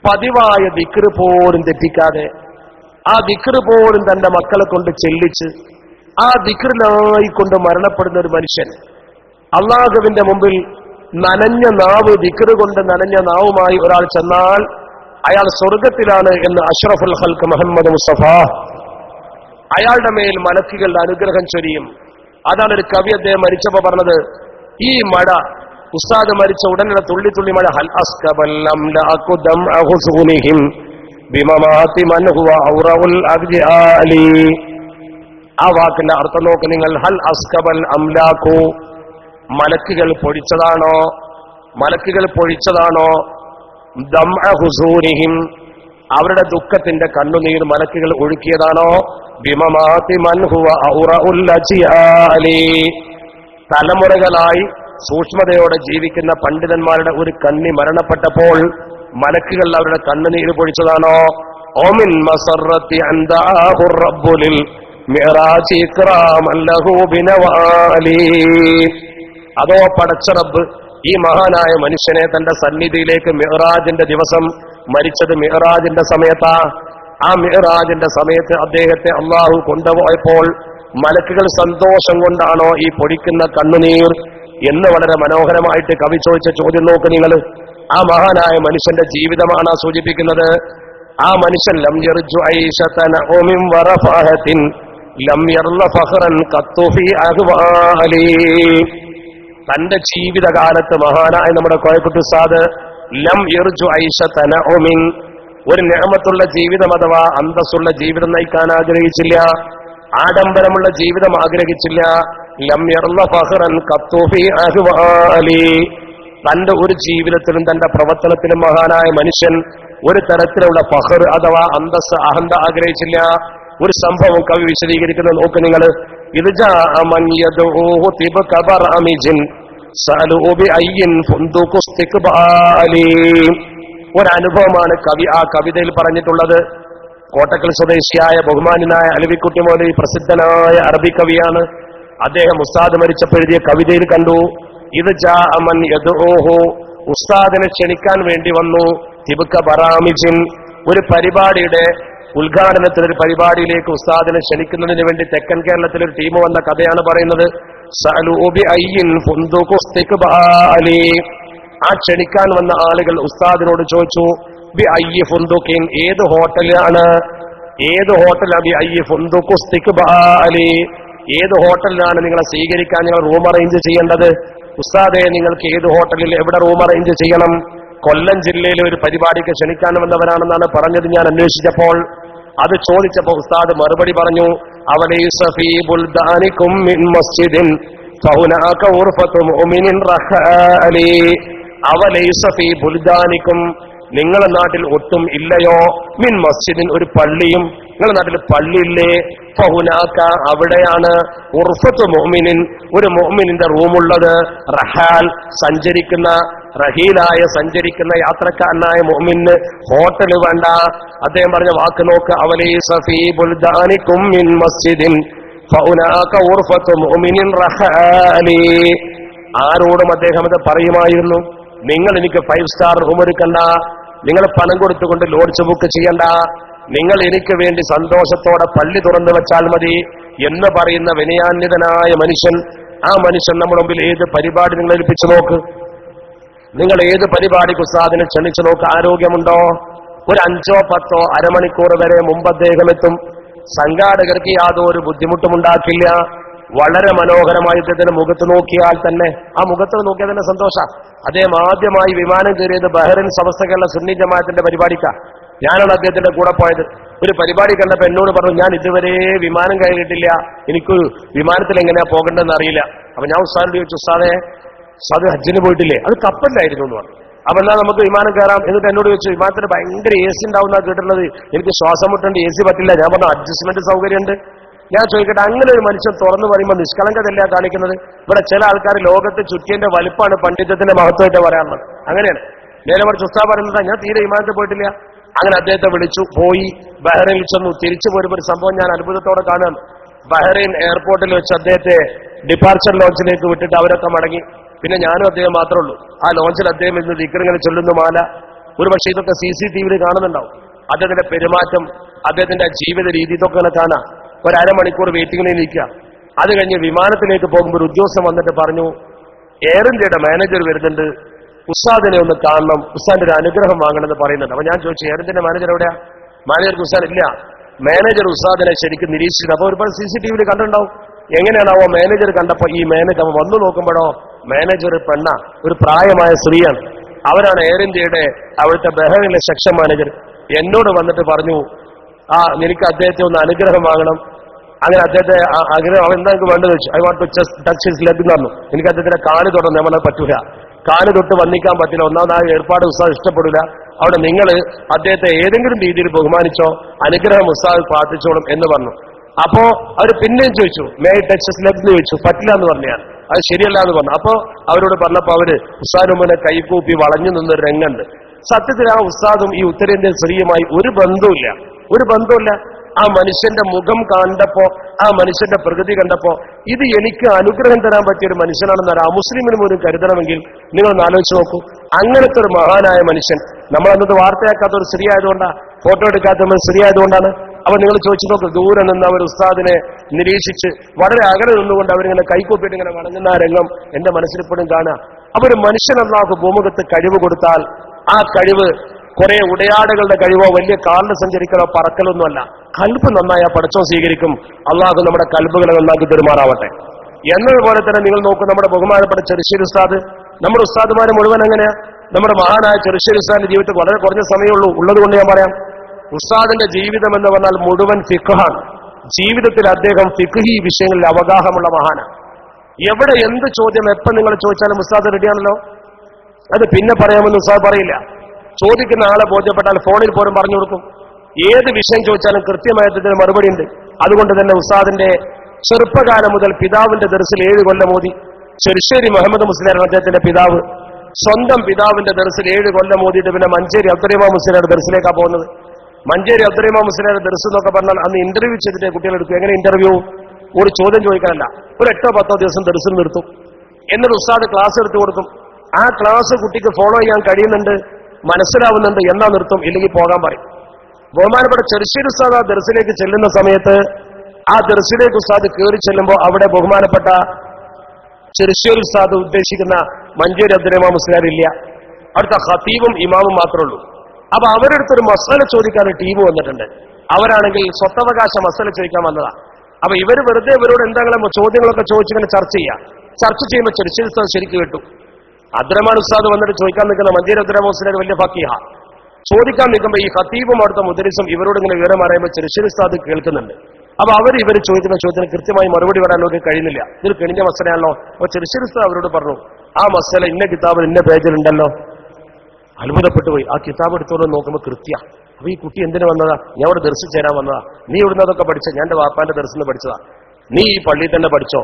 പതിവായ ദിക്ർ പോലും തെറ്റിക്കാതെ ആ ദിക്ർ പോലും തന്റെ മക്കളെ കൊണ്ട് ചെല്ലിച്ച് ആ ദിക്റിനായി കൊണ്ട് മരണപ്പെടുന്ന ഒരു മനുഷ്യൻ അള്ളാഹുവിന്റെ മുമ്പിൽ നനഞ്ഞ നാവ്, ദിക്ർ കൊണ്ട് നനഞ്ഞ നാവുമായി ഒരാൾ ചെന്നാൽ അയാൾ സ്വർഗത്തിലാണ് എന്ന് അഷ്റഫുൽ ഖൽഖ് മുഹമ്മദ് മുസ്തഫ അയാളുടെ മേൽ മലക്കുകളുടെ അനുഗ്രഹം ചൊരിയും. അതാണ് ഒരു കവി അദ്ദേഹം മരിച്ചപ്പോ പറഞ്ഞത്. ഈ മഴ, ഉസ്താദ് മരിച്ച ഉടനെ തുള്ളി തുള്ളി മഴ, ഹൽ അസ്കബൽ അംലഅഖു ദംഅഹു സുനിഹിം ബിമമാതി മൻ ഹുവ ഔറഉൽ അബ്ജാലി. ആ വാക്കിന്റെ അർത്ഥം നോക്ക് നിങ്ങൾ. ഹൽ അസ്കബൽ അംലാഖു, മലക്കുകൾ പൊഴിച്ചതാണോ, മലക്കുകൾ പൊഴിച്ചതാണോ, ദംഅഹു സുനിഹിം, അവരുടെ ദുഃഖത്തിന്റെ കണ്ണുനീർ മലക്കുകൾ ഒഴുക്കിയതാണോ, ബിമമാതി മൻ ഹുവ ഔറഉൽ അബ്ജാലി, തലമുറകളായി സൂക്ഷ്മതയോടെ ജീവിക്കുന്ന പണ്ഡിതന്മാരുടെ ഒരു കണ്ണി മരണപ്പെട്ടപ്പോൾ മലക്കുകൾ അവരുടെ കണ്ണുനീര് പൊഴിച്ചതാണോ, ഓമിൻ മസറത്തി അൻദാഹു റബ്ബുലിൽ മിഅറാജി ഇക്റാമൻ ലഹു ബിനവാലി, അതോ പടച്ച റബ്ബ് ഈ മഹാനായ മനുഷ്യനെ തന്റെ സന്നിധിയിലേക്ക് മിഅറാജിന്റെ ദിവസം, മരിച്ചത് മിഅറാജിന്റെ സമയത്താ, ആ മിഅറാജിന്റെ സമയത്ത് അദ്ദേഹത്തെ അള്ളാഹു കൊണ്ടുപോയപ്പോൾ മലക്കുകൾ സന്തോഷം കൊണ്ടാണോ ഈ പൊടിക്കുന്ന കണ്ണുനീർ എന്ന് വളരെ മനോഹരമായിട്ട് കവി ചോദിച്ച ചോദ്യം നോക്ക് നിങ്ങൾ. ആ മഹാനായ മനുഷ്യന്റെ ജീവിതമാണ് സൂചിപ്പിക്കുന്നത്. ആ മനുഷ്യൻ ലം യർജു ഐശതന ഉമിൻ വറഫഹത്തിൻ ലം യർല ഫഖറൻ ഖത്തു ഫീ അഹ്വാലി, തന്റെ ജീവിതകാലത്ത് മഹാനായ നമ്മുടെ കോയക്കുട്ടി ഉസ്താദ് ലം യർജു ഐശതന ഉമിൻ, ഒരു നിഅമത്തുള്ള ജീവിതം അഥവാ അന്തസ്സുള്ള ജീവിതം നയിക്കാൻ ആഗ്രഹിച്ചില്ല, ആഡംബരമുള്ള ജീവിതം ആഗ്രഹിച്ചില്ല. ലം യർല ഫഖറൻ ഖത്തു ഫീ അഹ്വാലി, തന്റെ ഒരു ജീവിതത്തിലും തന്റെ പ്രവർത്തനത്തിലും മഹാനായ മനുഷ്യൻ ഒരു തരത്തിലുള്ള ഫഖർ അഥവാ അന്തസ്, അഹന്ത ആഗ്രഹിച്ചില്ല. ഒരു സംഭവം കവി വിശദീകരിക്കുന്നത് നോക്ക് നിങ്ങൾ. ഇത് ജാഅമൻ യദഊഹു തിബ്ക ബർഅമിജിൻ സഅലു ബിഅയ്യിൻ ഫുന്ദുഖു ഇസ്തിഖ്ബാലി, ഒരനുഭവമാണ് ആ കവിതയിൽ പറഞ്ഞിട്ടുള്ളത്. കോട്ടക്കൽ സ്വദേശിയായ ബഹുമാനായ അലവിക്കുട്ടി മൗലവി പ്രസിദ്ധനായ അറബി കവിയാണ്. അദ്ദേഹം ഉസ്താദ് മരിച്ചപ്പോഴെഴുതിയ കവിതയിൽ കണ്ടു, ഇത് ജാഅമൻ യദ്ഊഹു, ഉസ്താദിനെ ക്ഷണിക്കാൻ വേണ്ടി വന്നു. തിബ്ക ബറാമിജിൻ, ഒരു പരിപാടിയുടെ ഉദ്ഘാടനത്തിൽ ഒരു പരിപാടിയിലേക്ക് ഉസ്താദിനെ ക്ഷണിക്കുന്നതിന് വേണ്ടി തെക്കൻ കേരളത്തിൽ ഒരു ടീം വന്ന കഥയാണ് പറയുന്നത്. ആ ക്ഷണിക്കാൻ വന്ന ആളുകൾ ഉസ്താദിനോട് ചോദിച്ചു, ബി അയ്യി ഫുന്ദുഖിൻ, ഏത് ഹോട്ടലാണ്, ഏത് ഹോട്ടലാണ്, ബി അയ്യി ഫുന്ദുഖുസ്തിഖ്ബാലി, ഏത് ഹോട്ടലിലാണ് നിങ്ങളെ സ്വീകരിക്കാൻ നിങ്ങൾ റൂം അറേഞ്ച് ചെയ്യേണ്ടത്? ഉസ്താദെ, നിങ്ങൾക്ക് ഏത് ഹോട്ടലിൽ എവിടെ റൂം അറേഞ്ച് ചെയ്യണം? കൊല്ലം ജില്ലയിലെ ഒരു പരിപാടിക്ക് ക്ഷണിക്കാൻ വന്നവരാണെന്നാണ് പറഞ്ഞത്. ഞാൻ അന്വേഷിച്ചപ്പോൾ, അത് ചോദിച്ചപ്പോൾ ഉസ്താദ് മറുപടി പറഞ്ഞു, അവലൈസ ഫീ ബുൽദാനികും മിൻ മസ്ജിദിൻ ഫഹുനാക ഉർഫതു മുഅ്മിനിൻ റഹഅലി, അവലൈസ ഫീ ബുൽദാനികും, നിങ്ങളുടെ നാട്ടിൽ ഒട്ടും ഇല്ലയോ, മിൻ മസ്ജിദിൻ, ഒരു പള്ളിയും, നിങ്ങളുടെ നാട്ടിൽ പള്ളിയില്ലേ, ഫഹുനാക, അവിടെയാണ്, ഉർഫത്തു മുഅ്മിനിൻ, ഒരു മുഅ്മിനിന്റെ റൂമുള്ളത്, റഹാൽ, സഞ്ചരിക്കുന്ന, റഹീലായ സഞ്ചരിക്കുന്ന യാത്രക്കാരനായ മുഅ്മിന് ഹോട്ടൽ വേണ്ട. അദ്ദേഹം പറഞ്ഞ വാക്ക് നോക്ക്, അവലൈസ ഫീ ബുൽദാനികും മിൻ മസ്ജിദിൻ ഫഹുനാക ഉർഫത്തു മുഅ്മിനിൻ റഹാലി. ആരോടും അദ്ദേഹം അത് പറയുമായിരുന്നു, നിങ്ങൾ എനിക്ക് 5 സ്റ്റാർ റൂം എടുക്കണ്ട, നിങ്ങൾ പണം കൊടുത്തുകൊണ്ട് ലോഡ്ജ് ബുക്ക് ചെയ്യണ്ട, നിങ്ങൾ എനിക്ക് വേണ്ടി സന്തോഷത്തോടെ പള്ളി തുറന്നു വെച്ചാൽ മതി എന്ന് പറയുന്ന വിനയാന്വിതനായ മനുഷ്യൻ. ആ മനുഷ്യൻ നമ്മുടെ മുമ്പിൽ ഏത് പരിപാടി നിങ്ങൾ ഏൽപ്പിച്ചു നോക്ക്, നിങ്ങൾ ഏത് പരിപാടിക്ക് ഉസ്താദിനെ ക്ഷണിച്ചു നോക്ക്, ആരോഗ്യമുണ്ടോ? ഒരു 5 or 10 അരമണിക്കൂർ വരെ മുമ്പ് അദ്ദേഹം എത്തും. സംഘാടകർക്ക് യാതൊരു ബുദ്ധിമുട്ടും ഉണ്ടാക്കില്ല. വളരെ മനോഹരമായി അദ്ദേഹത്തിന്റെ മുഖത്ത് നോക്കിയാൽ തന്നെ, ആ മുഖത്ത് നോക്കിയാൽ തന്നെ സന്തോഷം. അദ്ദേഹം ആദ്യമായി വിമാനം കയറിയത് ബഹ്റൈൻ സമസ്ത കേരള സുന്നി ജമാഅത്തിന്റെ പരിപാടിക്കാണ്. ഞാനാണ് അദ്ദേഹത്തിന്റെ കൂടെ പോയത്. ഒരു പരിപാടി കണ്ടപ്പോ എന്നോട് പറഞ്ഞു, ഞാൻ ഇതുവരെ വിമാനം കയറിയിട്ടില്ല, എനിക്ക് വിമാനത്തിൽ എങ്ങനെയാ പോകേണ്ടതെന്ന് അറിയില്ല. അപ്പൊ ഞാൻ ഉസ്താദിനോട് ചോദിച്ചു, ഉസ്താദ് ഹജ്ജിന് പോയിട്ടില്ലേ? അത് കപ്പലിലായിരുന്നു എന്ന് പറഞ്ഞു. അപ്പൊ എന്നാ നമുക്ക് വിമാനം കയറാം. എന്നിട്ട് എന്നോട് ചോദിച്ചു, വിമാനത്തിന് ഭയങ്കര AC ഉണ്ടാവുന്ന കേട്ടിട്ടുള്ളത്, എനിക്ക് ശ്വാസം മുട്ടുണ്ട്, AC പറ്റില്ല. ഞാൻ പറഞ്ഞു, അഡ്ജസ്റ്റ്മെന്റ് സൗകര്യമുണ്ട്. ഞാൻ ചോദിക്കട്ടെ, അങ്ങനെ ഒരു മനുഷ്യൻ തുറന്നു പറയുമ്പോൾ നിഷ്കളങ്കതല്ല കാണിക്കുന്നത്? ഇവിടെ ചില ആൾക്കാർ ലോകത്ത് ചുറ്റിയന്റെ വലിപ്പാണ് പണ്ഡിതത്തിന്റെ മഹത്വമായിട്ട് പറയാറുള്ളത്. അങ്ങനെയാണ്. നേരെ മറിച്ച് ഉസ്താദ് പറയുന്നത്, ഞാൻ തീരെ വിമാനത്തിൽ പോയിട്ടില്ല. അങ്ങനെ അദ്ദേഹത്തെ വിളിച്ചു, പോയി ബഹ്റൈനിൽ ചെന്നു. തിരിച്ചു പോരുമ്പോൾ ഒരു സംഭവം ഞാൻ അത്ഭുതത്തോടെ കാണാൻ. ബഹ്റൈൻ എയർപോർട്ടിൽ വെച്ച് അദ്ദേഹത്തെ ഡിപ്പാർച്ചർ ലോഞ്ചിലേക്ക് വിട്ടിട്ട് അവരൊക്കെ മടങ്ങി. പിന്നെ ഞാനും അദ്ദേഹം മാത്രമേ ഉള്ളൂ. ആ ലോഞ്ചിൽ അദ്ദേഹം ഇന്ന് ദിക്റിങ്ങനെ ചൊല്ലുന്നു മാല. ഒരു പക്ഷേ ഇതൊക്കെ CCTV കാണുന്നുണ്ടാവും. അദ്ദേഹത്തിന്റെ പെരുമാറ്റം, അദ്ദേഹത്തിന്റെ ജീവിത രീതി, ഇതൊക്കെ കാണാം. ഒരു അരമണിക്കൂർ വെയിറ്റിങ്ങിനെ നിൽക്കുക. അത് കഴിഞ്ഞ് വിമാനത്തിലേക്ക് പോകുമ്പോൾ ഒരു ഉദ്യോഗസ്ഥൻ വന്നിട്ട് പറഞ്ഞു, എയർ ഇന്ത്യയുടെ മാനേജർ വരുന്നുണ്ട്, ഉസ്താദിനെ ഒന്ന് കാണണം, ഉസ്താദിന്റെ ഒരു അനുഗ്രഹം വാങ്ങണമെന്ന് പറയുന്നുണ്ട്. അപ്പൊ ഞാൻ ചോദിച്ചു, എയർ ഇന്ത്യയുടെ മാനേജർ എവിടെയാ? മാനേജർക്ക് ഉസ്താദ് ഇല്ല. മാനേജർ ഉസ്താദിനെ ശരിക്കും നിരീക്ഷിച്ചത്. അപ്പൊ ഒരുപാട് CCTV കണ്ടിട്ടുണ്ടാവും. എങ്ങനെയാണാവോ മാനേജർ കണ്ടപ്പോ ഈ മാനേജർ വന്നു നോക്കുമ്പോഴോ മാനേജർ പെണ്ണ, ഒരു പ്രായമായ സ്ത്രീയാണ്. അവരാണ് എയർ ഇന്ത്യയുടെ അവിടുത്തെ ബഹ്റൈനിലെ സെക്ഷൻ മാനേജർ. എന്നോട് വന്നിട്ട് പറഞ്ഞു, എനിക്ക് അദ്ദേഹത്തെ ഒന്ന് അനുഗ്രഹം വാങ്ങണം. അങ്ങനെ അദ്ദേഹത്തെ ആഗ്രഹം, അവൻ എന്താ എനിക്ക് വേണ്ടത് വെച്ചു. I want to touch his leg എന്ന് പറഞ്ഞു. എനിക്ക് അദ്ദേഹത്തിന്റെ കാല് തൊടണം, നമ്മളെ പറ്റൂല, കാല് തൊട്ട് വന്നിക്കാൻ പറ്റില്ല. ഒന്നാമതായ ഏർപ്പാട് ഉസ്താദ് ഇഷ്ടപ്പെടില്ല. അവിടെ നിങ്ങൾ അദ്ദേഹത്തെ ഏതെങ്കിലും രീതിയിൽ ബഹുമാനിച്ചോ, അനുഗ്രഹം ഉസ്താദ് പ്രാർത്ഥിച്ചോളും എന്ന് പറഞ്ഞു. അപ്പോ അവർ പിന്നെയും ചോദിച്ചു, മേ ടച്ച് ഹിസ് ലെഗ് എന്ന് ചോദിച്ചു. പറ്റില്ല എന്ന് പറഞ്ഞാൽ അത് ശരിയല്ല എന്ന് പറഞ്ഞു. അപ്പോ അവരോട് പറഞ്ഞപ്പോ അവര് ഉസ്താദിന് മുന്നേ കൈകൂപ്പി വളഞ്ഞു നിന്നൊരു രംഗുണ്ട്. സത്യത്തിൽ ആ ഉസ്താദും ഈ ഉത്തരേന്ത്യൻ സ്ത്രീയുമായി ഒരു ബന്ധവുമില്ല. ആ മനുഷ്യന്റെ മുഖം കണ്ടപ്പോ, ആ മനുഷ്യന്റെ പ്രകൃതി കണ്ടപ്പോ, ഇത് എനിക്ക് അനുഗ്രഹം തരാൻ പറ്റിയ ഒരു മനുഷ്യനാണെന്ന് ഒരു അമുസ്ലിമിന് പോലും കരുതണമെങ്കിൽ നിങ്ങളൊന്ന് ആലോചിച്ച് നോക്കൂ. അങ്ങനത്തെ ഒരു മഹാനായ മനുഷ്യൻ നമ്മളന്നത് വാർത്തയാക്കാത്ത ഒരു സ്ത്രീ ആയതുകൊണ്ടാണ്, ഫോട്ടോ എടുക്കാത്ത ഒരു സ്ത്രീ ആയതുകൊണ്ടാണ്. അപ്പൊ നിങ്ങൾ ചോദിച്ചു നോക്ക്, ദൂരെ നിന്ന് അവർ ഉസ്താദിനെ നിരീക്ഷിച്ച് വളരെ അകലെ നിന്നുകൊണ്ട് അവരിങ്ങനെ കൈകൂപ്പിയിട്ട് ഇങ്ങനെ വണങ്ങുന്ന ആ രംഗം എന്റെ മനസ്സിലിപ്പോഴും കാണാം. അപ്പൊ ഒരു മനുഷ്യൻ അല്ലാഹു ഭൂമുഖത്ത് കഴിവ് കൊടുത്താൽ, ആ കഴിവ് കുറെ ഉടയാടുകളുടെ കഴിവോ വലിയ കാലിന് സഞ്ചരിക്കലോ പറക്കലൊന്നുമല്ല. കൽബ് നന്നായ പടച്ചോ സ്വീകരിക്കും. അള്ളാഹു നമ്മുടെ കൽബുകളെ നന്നാക്കി പെരുമാറാവട്ടെ. എന്നതുപോലെ തന്നെ നിങ്ങൾ നോക്കൂ, നമ്മുടെ ബഹുമാനപ്പെട്ട ചെറുശ്ശേരി ഉസ്താദ്, നമ്മുടെ ഉസ്താദുമാരെ മുഴുവൻ എങ്ങനെയാ? നമ്മുടെ മഹാനായ ചെറുശ്ശേരി ഉസ്താദിന്റെ ജീവിതത്തിൽ വളരെ കുറഞ്ഞ സമയമുള്ളൂ, ഉള്ളത് കൊണ്ട് ഞാൻ പറയാം. ഉസ്താദിന്റെ ജീവിതം എന്ന് പറഞ്ഞാൽ മുഴുവൻ ഫിഖ്ഹാണ്. ജീവിതത്തിൽ അദ്ദേഹം ഫിഖ്ഹി വിഷയങ്ങളിൽ അവഗാഹമുള്ള മഹാനാണ്. എവിടെ എന്ത് ചോദ്യം എപ്പം നിങ്ങൾ ചോദിച്ചാലും ഉസ്താദ് റെഡിയാണല്ലോ. അത് പിന്നെ പറയാമെന്ന് ഉസ്താദ് പറയില്ല. ചോദിക്കുന്ന ആളെ ബോധ്യപ്പെട്ടാൽ ഫോണിൽ പോലും പറഞ്ഞു കൊടുക്കും. ഏത് വിഷയം ചോദിച്ചാലും കൃത്യമായ മറുപടി ഉണ്ട്. അതുകൊണ്ട് തന്നെ ഉസ്താദിന്റെ ചെറുപ്പകാലം മുതൽ പിതാവിന്റെ ദർസിൽ 7 കൊല്ലം ഓതി. ചെറുശ്ശേരി മുഹമ്മദ് മുസ്ലിയാർ അദ്ദേഹത്തിന്റെ പിതാവ് സ്വന്തം പിതാവിന്റെ ദർസിൽ 7 കൊല്ലം ഓതിയിട്ട് പിന്നെ മഞ്ചേരി അബ്ദുറഹിമാൻ മുസ്ലിയാരുടെ ദർസിലേക്കാണ് പോകുന്നത്. മഞ്ചേരി അബ്ദുറഹിമാൻ മുസ്ലിയാരുടെ ദർസ് എന്നൊക്കെ പറഞ്ഞാൽ അന്ന് ഇന്റർവ്യൂ ചെയ്തിട്ട് കുട്ടികളെടുക്കും. എങ്ങനെ ഇന്റർവ്യൂ? ഒരു ചോദ്യം ചോദിക്കാനല്ല, ഒരു 8-10 ദിവസം ദർസിൽ നിർത്തും. എന്നിട്ട് ഉസ്താദ് ക്ലാസ് എടുത്തു കൊടുക്കും. ആ ക്ലാസ് കുട്ടിക്ക് ഫോളോ ചെയ്യാൻ കഴിയുന്നുണ്ട്, മനസ്സിലാവുന്നുണ്ട്, എന്നാ നിർത്തും, ഇല്ലെങ്കിൽ പോകാൻ പറയും. ബഹുമാനപ്പെട്ട ചെറുശ്ശേരി ഉസ്താദ് ആ ദർസിലേക്ക് ചെല്ലുന്ന സമയത്ത് ആ ദർസിലേക്ക് ഉസ്താദ് കയറി ചെല്ലുമ്പോൾ അവിടെ ബഹുമാനപ്പെട്ട ചെറുശ്ശേരി ഉസ്താദ് ഉദ്ദേശിക്കുന്ന മഞ്ചേരി അബ്ദുറഹിമാൻ മുസ്ലിയാരില്ല. അവിടുത്തെ ഖതീബും ഇമാമും മാത്രമേ ഉള്ളൂ. അപ്പൊ അവരെടുത്തൊരു മസല ചോദിക്കാൻ ടീം വന്നിട്ടുണ്ട്. അവരാണെങ്കിൽ സ്വത്തവകാശ മസല ചോദിക്കാൻ വന്നതാ. അപ്പൊ ഇവര് വെറുതെ ഇവരോട് എന്തെങ്കിലും ചോദ്യങ്ങളൊക്കെ ചോദിച്ചിങ്ങനെ ചർച്ച ചെയ്യുമ്പോൾ ചെറുശ്ശേരി ഉസ്താദ് ശരിക്കും കേട്ടു. അബ്ദുറഹിമാൻ ഉസ്താദ് വന്നിട്ട് ചോദിക്കാൻ നിൽക്കുന്ന മഞ്ചേരി അബ്ദുറഹിമാൻ മുസ്ലിയാർ വലിയ ഫഖീഹ. ചോദിക്കാൻ നിൽക്കുമ്പോൾ ഈ ഖതീബും അവിടുത്തെ മുദരിസും ഇവരോട് ഇങ്ങനെ വിവരം അറിയുമ്പോൾ ചെറുശ്ശേരി ഉസ്താദ് കേൾക്കുന്നുണ്ട്. അപ്പൊ ഇവർ ചോദിക്കുന്ന ചോദ്യത്തിന് കൃത്യമായി മറുപടി പറയാനൊക്കെ കഴിയുന്നില്ല. ഇതൊരു കെണിഞ്ഞ മസലയാണല്ലോ. അപ്പൊ ചെറുശ്ശേരി ഉസ്താദ് അവരോട് പറഞ്ഞു, ആ മസല ഇന്ന കിതാബിൽ ഇന്ന പേജിലുണ്ടല്ലോ. അത്ഭുതപ്പെട്ടു പോയി. ആ കിതാബ് എടുത്തോണ്ട് നോക്കുമ്പോൾ കൃത്യ. അപ്പൊ ഈ കുട്ടി എന്തിനു വന്നതാ? ഞാൻ ഇവിടെ ദർസിൽ ചേരാൻ വന്നതാ. നീ ഇവിടുന്ന് അതൊക്കെ പഠിച്ച? ഞാൻ എന്റെ വാപ്പാന്റെ ദർസിൽ നിന്ന് പഠിച്ചതാ. നീ ഈ പള്ളിയിൽ തന്നെ പഠിച്ചോ?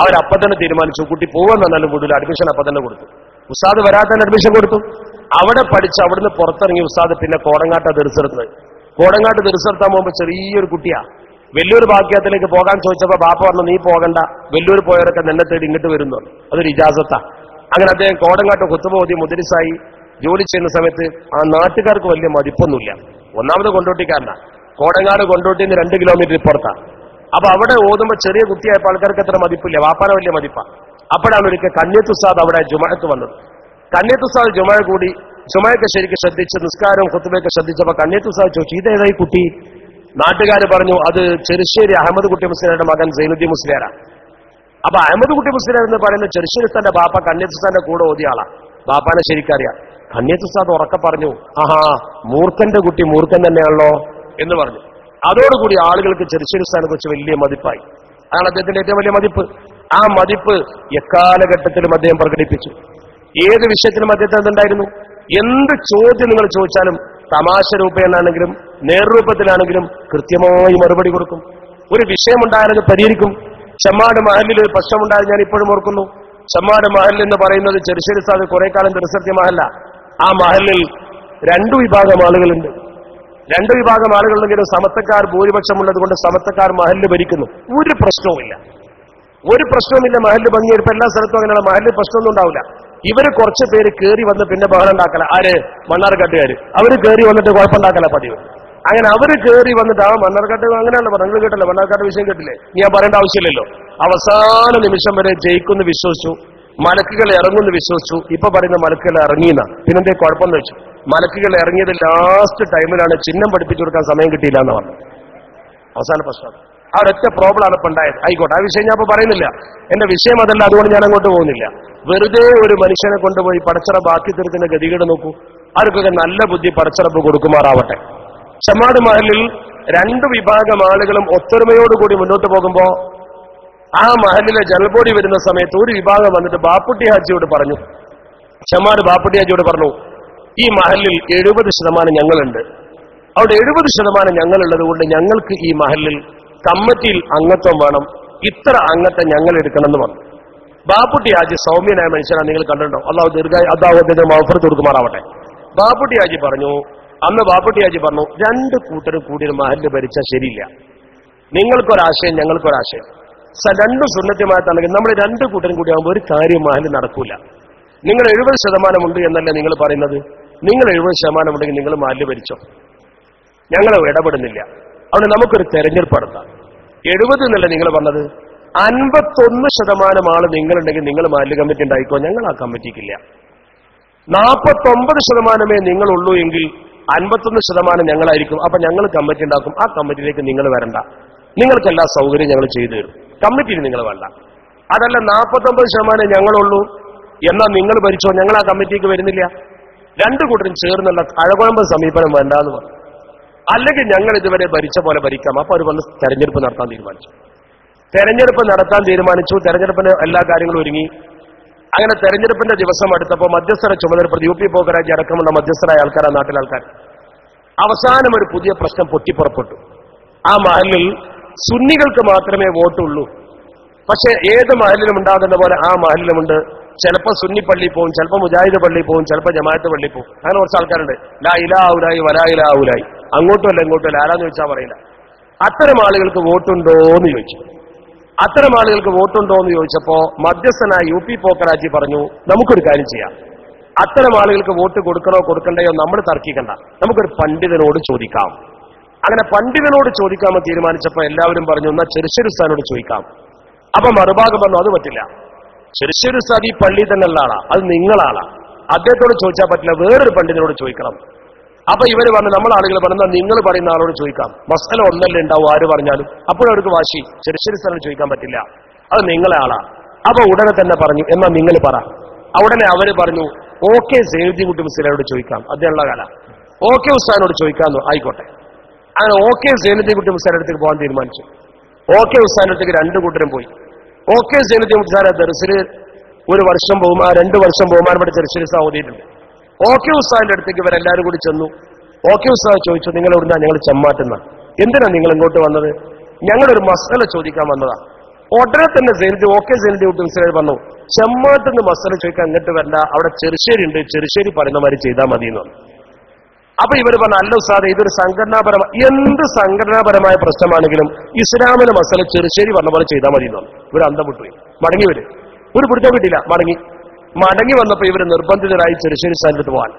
അവരപ്പം തന്നെ തീരുമാനിച്ചു. കുട്ടി പോകാൻ തന്നാലും കൂടുതൽ അഡ്മിഷൻ അപ്പം തന്നെ കൊടുത്തു. ഉസ്താദ് വരാത്തന്നെ അഡ്മിഷൻ കൊടുത്തു. അവിടെ പഠിച്ച് അവിടുന്ന് പുറത്തിറങ്ങി ഉസ്താദ് പിന്നെ കോടങ്ങാട്ട ദർസെടുത്തത്. കോടങ്ങാട്ട് ദർസെടുത്താൻ പോകുമ്പോൾ ചെറിയൊരു കുട്ടിയാ. വലിയൊരു ബാക്കിയത്തിലേക്ക് പോകാൻ ചോദിച്ചപ്പോ ബാപ്പ പറഞ്ഞു, നീ പോകണ്ട, വലിയൊരു പോയവരൊക്കെ നിന്നെ തേടി ഇങ്ങോട്ട് വരുന്നു. അതൊരു ഇജാസത്താ. അങ്ങനെ അദ്ദേഹം കോടങ്ങാട്ട് ഖുത്ബ മുദരിസായി ജോലി ചെയ്യുന്ന സമയത്ത് ആ നാട്ടുകാർക്ക് വലിയ മതിപ്പൊന്നുമില്ല. ഒന്നാമത് കൊണ്ടോട്ടിക്കാരനാ. കോടങ്ങാട് കൊണ്ടോട്ടിന്ന് 2 കിലോമീറ്റർ പുറത്താണ്. അപ്പൊ അവിടെ ഓതുമ്പോൾ ചെറിയ കുട്ടിയായപ്പോൾ ആൾക്കാർക്ക് അത്ര മതിപ്പില്ല, വാപ്പാന വലിയ മതിപ്പാ. അപ്പോഴാണ് ഒരിക്കൽ കണ്യത്ത് ഉസ്താദ് അവിടെ ജുമഅത്ത് വന്നത്. കണ്യത്ത് ഉസ്താദ് ജുമഅ കൂടി ജുമഅയൊക്കെ ശരിക്കും ശ്രദ്ധിച്ച് നിസ്കാരവും ഖുത്ബയൊക്കെ ശ്രദ്ധിച്ചപ്പോൾ കണ്യത്ത് ഉസ്താദ് ചോദിച്ചു, ഇതേതായി കുട്ടി? നാട്ടുകാര് പറഞ്ഞു, അത് ചെറുശ്ശേരി അഹമ്മദ് കുട്ടി മുസ്ലിയാരുടെ മകൻ സൈനുദ്ദീൻ മുസ്ലിയാരാ. അപ്പൊ അഹമ്മദ് കുട്ടി മുസ്ലിയാർ എന്ന് പറയുന്ന ചെറുശ്ശേരി ഉസ്താദിന്റെ ബാപ്പ കണ്യത്ത് ഉസ്താദിന്റെ കൂടെ ഓതിയ ആളാ. ബാപ്പാനെ ശരിക്കറിയാം. കണ്യത്ത് ഉസ്താദ് ഉറക്കെ പറഞ്ഞു, ആഹാ, മൂർഖന്റെ കുട്ടി മൂർഖൻ തന്നെയാണല്ലോ എന്ന് പറഞ്ഞു. അതോടുകൂടി ആളുകൾക്ക് ചെറുശ്ശേരി ഉസ്താദിനെ കുറിച്ച് വലിയ മതിപ്പായി. അതാണ് അദ്ദേഹത്തിന്റെ ഏറ്റവും വലിയ മതിപ്പ്. ആ മതിപ്പ് എക്കാലഘട്ടത്തിലും അദ്ദേഹം പ്രകടിപ്പിച്ചു. ഏത് വിഷയത്തിലും അദ്ദേഹത്തിന് എന്തുണ്ടായിരുന്നു? എന്ത് ചോദ്യം നിങ്ങൾ ചോദിച്ചാലും തമാശ രൂപേണാണെങ്കിലും നേർരൂപത്തിലാണെങ്കിലും കൃത്യമായി മറുപടി കൊടുക്കും. ഒരു വിഷയമുണ്ടായാലത് പരിഹരിക്കും. ചെമ്മാട് മഹലിൽ ഒരു പ്രശ്നമുണ്ടായാൽ ഞാൻ ഇപ്പോഴും ഓർക്കുന്നു. ചെമ്മാട് മഹൽ എന്ന് പറയുന്നത് ചെറുശ്ശേരി ഉസ്താദ് കുറെ കാലം ദർസെടുത്ത മഹല്ല. ആ മഹലിൽ 2 വിഭാഗം ആളുകളുണ്ട്. 2 വിഭാഗം ആളുകളുണ്ടെങ്കിലും സമത്വക്കാർ ഭൂരിപക്ഷമുള്ളത് കൊണ്ട് സമത്വക്കാർ മഹലിൽ ഭരിക്കുന്നു. ഒരു പ്രശ്നവുമില്ല. മഹലിൽ ഭംഗിയെടുപ്പ് എല്ലാ സ്ഥലത്തും അങ്ങനെയുള്ള മഹലിൽ പ്രശ്നമൊന്നും ഉണ്ടാവില്ല. ഇവര് കുറച്ച് പേര് കയറി വന്ന് പിന്നെ ബഹളം ഉണ്ടാക്കല. ആര്? മണ്ണാർക്കാട്ടുകാര്. അവര് കയറി വന്നിട്ട് കുഴപ്പമുണ്ടാക്കല പതിവ്. അങ്ങനെ അവര് കയറി വന്നിട്ട് ആ മണ്ണാർക്കാട്ട് അങ്ങനെയാണ് നിങ്ങൾ കേട്ടല്ലേ? മണ്ണാർക്കാട്ട് വിഷയം കേട്ടില്ലേ? ഞാൻ പറയേണ്ട ആവശ്യമില്ലല്ലോ. അവസാന നിമിഷം വരെ ജയിക്കുമെന്ന് വിശ്വസിച്ചു, മലക്കുകൾ ഇറങ്ങുമെന്ന് വിശ്വസിച്ചു. ഇപ്പൊ പറയുന്ന മലക്കുകൾ ഇറങ്ങിയെന്ന. പിന്നെന്തേ കുഴപ്പമെന്ന് വെച്ചു? മലക്കുകൾ ഇറങ്ങിയത് ലാസ്റ്റ് ടൈമിലാണ്. ചിഹ്നം പഠിപ്പിച്ചു കൊടുക്കാൻ സമയം കിട്ടിയില്ല എന്ന് പറഞ്ഞു. അവസാന പ്രശ്നം ആ ഒരൊറ്റ പ്രോബ്ലമാണ് ഇപ്പൊ ഉണ്ടായത്. ആയിക്കോട്ടെ, ആ വിഷയം ഞാൻ ഇപ്പൊ പറയുന്നില്ല. എന്റെ വിഷയം അതല്ല, അതുകൊണ്ട് ഞാൻ അങ്ങോട്ട് പോകുന്നില്ല. വെറുതെ ഒരു മനുഷ്യനെ കൊണ്ടുപോയി പടച്ചറബ് ആക്കി തീർക്കുന്ന ഗതികേട് നോക്കൂ. ആർക്കൊക്കെ നല്ല ബുദ്ധി പടച്ചറബ് കൊടുക്കുമാറാവട്ടെ. ചെമ്മാട് മഹലിൽ 2 വിഭാഗം ആളുകളും ഒത്തൊരുമയോടുകൂടി മുന്നോട്ട് പോകുമ്പോ ആ മഹലിലെ ജൽബോഡി വരുന്ന സമയത്ത് ഒരു വിഭാഗം വന്നിട്ട് ബാപ്പുട്ടി ഹാജിയോട് പറഞ്ഞു, ചെമ്മാട് ബാപ്പുട്ടി ഹാജിയോട് പറഞ്ഞു, ഈ മഹലിൽ 70% ഞങ്ങളുണ്ട്. അവിടെ 70% ഞങ്ങളുള്ളത് കൊണ്ട് ഞങ്ങൾക്ക് ഈ മഹലിൽ കമ്മിറ്റിയിൽ അംഗത്വം വേണം. ഇത്ര അംഗത്തെ ഞങ്ങൾ എടുക്കണം എന്ന് പറഞ്ഞു. ബാപ്പുട്ടി ഹാജി സൗമ്യനായ മനുഷ്യനാണ്. നിങ്ങൾ കണ്ടിട്ടുണ്ടോ? അള്ളാഹു ദീർഘായി അദ്ദേഹത്തിന് മൗഫറത്ത് കൊടുക്കുമാറാവട്ടെ. ബാപ്പുട്ടി ഹാജി പറഞ്ഞു, അന്ന് ബാപ്പുട്ടി ഹാജി പറഞ്ഞു, 2 കൂട്ടരും കൂടി ഒരു മഹലിൽ ഭരിച്ചാൽ ശരിയില്ല. നിങ്ങൾക്കൊരാശയം, ഞങ്ങൾക്കൊരാശയം. 2 സുന്നത്തിമായിട്ടാണെങ്കിൽ നമ്മൾ 2 കൂട്ടരും കൂടി ആകുമ്പോൾ ഒരു കാര്യം മഹലിൽ നടക്കൂല. നിങ്ങൾ 70% ഉണ്ട് എന്നല്ലേ നിങ്ങൾ പറയുന്നത്? നിങ്ങൾ 70% ഉണ്ടെങ്കിൽ നിങ്ങൾ മഹലിൽ ഭരിച്ചോ, ഞങ്ങൾ ഇടപെടുന്നില്ല. അതുകൊണ്ട് നമുക്കൊരു തെരഞ്ഞെടുപ്പ് നടത്താം. 70 എന്നല്ല നിങ്ങൾ പറഞ്ഞത്, 51% ആള് നിങ്ങളുണ്ടെങ്കിൽ നിങ്ങൾ മഹല്ല് കമ്മിറ്റി ഉണ്ടായിക്കോ, ഞങ്ങൾ ആ കമ്മിറ്റിക്കില്ല. 49% നിങ്ങളുള്ളൂ എങ്കിൽ 51% ഞങ്ങളായിരിക്കും. അപ്പൊ ഞങ്ങൾ കമ്മിറ്റി ഉണ്ടാക്കും. ആ കമ്മിറ്റിയിലേക്ക് നിങ്ങൾ വരണ്ട. നിങ്ങൾക്ക് എല്ലാ സൗകര്യം ഞങ്ങൾ ചെയ്തു തരും. കമ്മിറ്റിയിൽ നിങ്ങൾ വേണ്ട. അതല്ല 49% ഞങ്ങളുള്ളൂ എന്നാൽ നിങ്ങൾ ഭരിച്ചോ, ഞങ്ങൾ ആ കമ്മിറ്റിക്ക് വരുന്നില്ല. 2 കൂട്ടരും ചേർന്നുള്ള അഴകുഴമ്പ സമീപനം വേണ്ട എന്ന് പറഞ്ഞു. അല്ലെങ്കിൽ ഞങ്ങൾ ഇതുവരെ ഭരിച്ച പോലെ ഭരിക്കാം. അപ്പൊ അവർ വന്ന് തെരഞ്ഞെടുപ്പ് നടത്താൻ തീരുമാനിച്ചു. തെരഞ്ഞെടുപ്പിന് എല്ലാ കാര്യങ്ങളും ഒരുങ്ങി. അങ്ങനെ തെരഞ്ഞെടുപ്പിന്റെ ദിവസം അടുത്തപ്പോൾ മധ്യസ്ഥര ചുമതലപ്പെടുത്തി UP പോകരാജി അടക്കമുള്ള മധ്യസ്ഥരായ ആൾക്കാർ, നാട്ടിലെ ആൾക്കാർ. അവസാനം ഒരു പുതിയ പ്രശ്നം പൊട്ടിപ്പുറപ്പെട്ടു. ആ മഹലിൽ സുന്നികൾക്ക് മാത്രമേ വോട്ടുള്ളൂ. പക്ഷെ ഏത് മഹലിലും ഉണ്ടാകുന്ന പോലെ ആ മഹലിലുമുണ്ട്. ചിലപ്പോൾ സുന്നി പള്ളി പോവും, ചിലപ്പോൾ മുജാഹിദ് പള്ളി പോവും, ചിലപ്പോൾ ജമാഅത്ത് പള്ളി പോവും. അങ്ങനെ കുറച്ച് ആൾക്കാരുണ്ട്. ലാ ഇലാഹ ഇല്ലല്ലാഹി വലാ ഇലാഹ ഇല്ലല്ലാഹി, അങ്ങോട്ടും അല്ല ഇങ്ങോട്ടും അല്ല, ആരാന്ന് ചോദിച്ചാൽ പറയില്ല. അത്തരം ആളുകൾക്ക് വോട്ടുണ്ടോ എന്ന് ചോദിച്ചു. അത്തരം ആളുകൾക്ക് വോട്ടുണ്ടോ എന്ന് ചോദിച്ചപ്പോ മധ്യസ്ഥനായ UP പോക്കരാജി പറഞ്ഞു, നമുക്കൊരു കാര്യം ചെയ്യാം, അത്തരം ആളുകൾക്ക് വോട്ട് കൊടുക്കണോ കൊടുക്കണ്ടയോ നമ്മൾ തർക്കിക്കണ്ട, നമുക്കൊരു പണ്ഡിതനോട് ചോദിക്കാം. അങ്ങനെ പണ്ഡിതനോട് ചോദിക്കാമെന്ന് തീരുമാനിച്ചപ്പോ എല്ലാവരും പറഞ്ഞു, എന്നാ ചെറുശ്ശേരി ഉസ്താദിനോട് ചോദിക്കാം. അപ്പൊ മറുഭാഗം പറഞ്ഞു, അത് പറ്റില്ല, ചെറുശ്ശേരി ഉസ്താദ് ഈ പള്ളി തന്നെ ഉള്ള ആളാ, അത് നിങ്ങളാളാ, അദ്ദേഹത്തോട് ചോദിച്ചാൽ പറ്റില്ല, വേറൊരു പണ്ഡിതനോട് ചോദിക്കണം. അപ്പൊ ഇവര് പറഞ്ഞു, നമ്മൾ ആളുകൾ പറഞ്ഞാൽ നിങ്ങൾ പറയുന്ന ആളോട് ചോദിക്കാം, മസല ഒന്നല്ലേ ഉണ്ടാവും ആര് പറഞ്ഞാലും. അപ്പോഴവർക്ക് വാശി, ചെറുശ്ശേരി ഉസ്താദിനോട് ചോദിക്കാൻ പറ്റില്ല, അത് നിങ്ങളെ ആളാ. അപ്പൊ ഉടനെ തന്നെ പറഞ്ഞു, എന്നാ നിങ്ങൾ പറ. ഉടനെ അവര് പറഞ്ഞു, ഓക്കെ സൈനുദ്ദീൻ കുട്ടി മുസ്ലിയാരോട് ചോദിക്കാം, അദ്ദേഹമുള്ള കാല, ഓക്കെ ഉസ്താദിനോട് ചോദിക്കാമെന്നു. ആയിക്കോട്ടെ. അങ്ങനെ ഓക്കെ സൈനുദ്ദീൻ കുട്ടി മുസ്ലിയാരുടെ അടുത്തേക്ക് പോകാൻ തീരുമാനിച്ചു. ഓക്കെ ഉസ്താദിന്റെ അടുത്തേക്ക് രണ്ടു കൂട്ടരും പോയി. ഓക്കെ സൈനുദ്ദീൻ മുസ്ലിയാരെ ദർസില് 2 വർഷം ബഹുമാനപ്പെട്ട ചെറുശ്ശേരി ഉസ്താദ് ഓതിയിട്ടുണ്ട്. ഓക്കെ ഉസ്താദിന്റെ അടുത്തേക്ക് ഇവരെല്ലാവരും കൂടി ചെന്നു. ഓക്കെ ഉസ്താദ് ചോദിച്ചു, നിങ്ങൾ എവിടുന്നാ? ഞങ്ങൾ ചെമ്മാറ്റുന്ന. എന്തിനാ നിങ്ങൾ ഇങ്ങോട്ട് വന്നത്? ഞങ്ങളൊരു മസല ചോദിക്കാൻ വന്നതാ. ഉടനെ തന്നെ ഓക്കെ സൈനുദ്ദീൻ കുട്ടി മുസ്ലിയാർ പറഞ്ഞു, ചെമ്മാട്ടെന്ന് മസല ചോദിക്കാൻ അങ്ങോട്ട് വരണ്ട, അവിടെ ചെറുശ്ശേരി ഉണ്ട്, ചെറുശ്ശേരി പറയുന്ന മാതിരി ചെയ്താൽ മതി എന്ന് പറഞ്ഞു. അപ്പൊ ഇവര് പറഞ്ഞു, അല്ല ഉസ്താദ്, ഇതൊരു എന്ത് സംഘടനാപരമായ പ്രശ്നമാണെങ്കിലും ഇസ്ലാമിലെ മസല ചെറുശ്ശേരി പറഞ്ഞ പോലെ ചെയ്താൽ മതി എന്ന് പറഞ്ഞു. ഇവർ അന്തം വിട്ടുപോയി. മടങ്ങി വരും, ഒരു പിടുത്തം കിട്ടിയില്ല. മടങ്ങി വന്നപ്പോ ഇവര് നിർബന്ധിതരായി ചെറുശ്ശേരി ഉസ്താദിന്റെ അടുത്ത് പോകാൻ.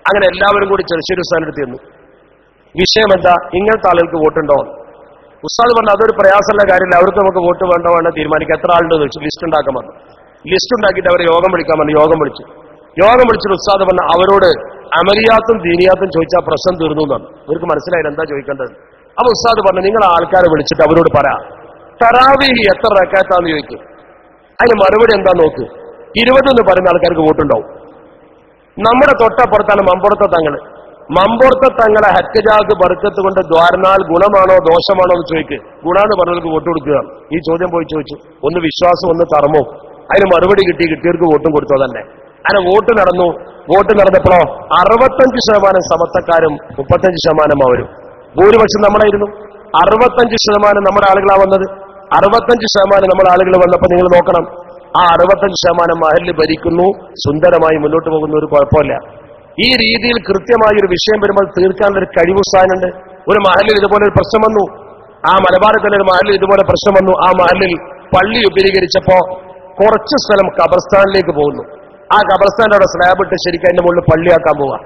അങ്ങനെ എല്ലാവരും കൂടി ചെറുശ്ശേരി ഉസ്താദിന്റെ അടുത്ത് ചെന്നു. വിഷയം എന്താ? ഇങ്ങനത്തെ ആളുകൾക്ക് വോട്ടുണ്ടോ? ഉസ്താദ് പറഞ്ഞു, അതൊരു പ്രയാസമുള്ള കാര്യമില്ല, അവർക്ക് നമുക്ക് വോട്ട് വേണ്ടോ വേണ്ട തീരുമാനിക്കാം, എത്ര ആളുണ്ടെന്ന് വെച്ചു ലിസ്റ്റ് ഉണ്ടാക്കാൻ പറഞ്ഞു. ലിസ്റ്റ് ഉണ്ടാക്കിയിട്ട് അവരെ യോഗം വിളിക്കാൻ പറഞ്ഞു. യോഗം വിളിച്ചിട്ട് ഉസ്താദ് പറഞ്ഞു, അവരോട് അമലിയാത്തും ദീനിയാത്തും ചോദിച്ചാൽ പ്രശ്നം തീർന്നു എന്നാണ്. ഇവർക്ക് മനസ്സിലായില്ല എന്താ ചോദിക്കേണ്ടത്. അപ്പൊ ഉസ്താദ് പറഞ്ഞു, നിങ്ങൾ ആൾക്കാരെ വിളിച്ചിട്ട് അവരോട് പറ, തറാവീഹ് എത്ര റക്അത്താന്ന് ചോദിക്കും. അതിന് മറുപടി എന്താ നോക്ക്. 20 എന്ന് പറയുന്ന ആൾക്കാർക്ക് വോട്ടുണ്ടാവും. നമ്മുടെ തൊട്ടപ്പുറത്താണ് മമ്പുറത്തെ തങ്ങളെ ഹജ്ജാക്ക് ബർക്കത്ത് കൊണ്ട് ദ്വാരനാൽ ഗുണമാണോ ദോഷമാണോ എന്ന് ചോദിക്ക്. ഗുണാന്ന് പറഞ്ഞവർക്ക് വോട്ട് കൊടുക്കുക. ഈ ചോദ്യം പോയി ചോദിച്ചു. ഒന്ന് വിശ്വാസം, ഒന്ന് കർമ്മവും. അതിന് മറുപടി കിട്ടിയവർക്ക് വോട്ടും കൊടുത്തോ തന്നെ. അങ്ങനെ വോട്ട് നടന്നപ്പോഴോ 65% സമത്വക്കാരും 35% അവരും. ഭൂരിപക്ഷം നമ്മളായിരുന്നു. 65% നമ്മുടെ ആളുകളാ വന്നത്. 65% നമ്മുടെ ആളുകൾ വന്നപ്പോൾ നിങ്ങൾ നോക്കണം, ആ 65% മഹല്ല് ഭരിക്കുന്നു, സുന്ദരമായി മുന്നോട്ട് പോകുന്ന ഒരു കുഴപ്പമില്ല. ഈ രീതിയിൽ കൃത്യമായ ഒരു വിഷയം വരുമ്പോൾ തീർക്കാനുള്ള ഒരു കഴിവ് ഉസ്താദിനുണ്ട്. ഒരു മഹല്ലിൽ ഇതുപോലെ ഒരു പ്രശ്നം വന്നു, ആ മലബാറിൽ തന്നെ ഒരു മഹല്ലിൽ ഇതുപോലെ പ്രശ്നം വന്നു. ആ മഹല്ലിൽ പള്ളി വിപുലീകരിച്ചപ്പോ കുറച്ച് സ്ഥലം ഖബർസ്ഥാനിലേക്ക് പോകുന്നു. ആ ഖബർസ്ഥാന്റെ അവിടെ സ്ലാബ് ഇട്ട് ശരിക്കും അതിന്റെ മുകളിൽ പള്ളിയാക്കാൻ പോവാ.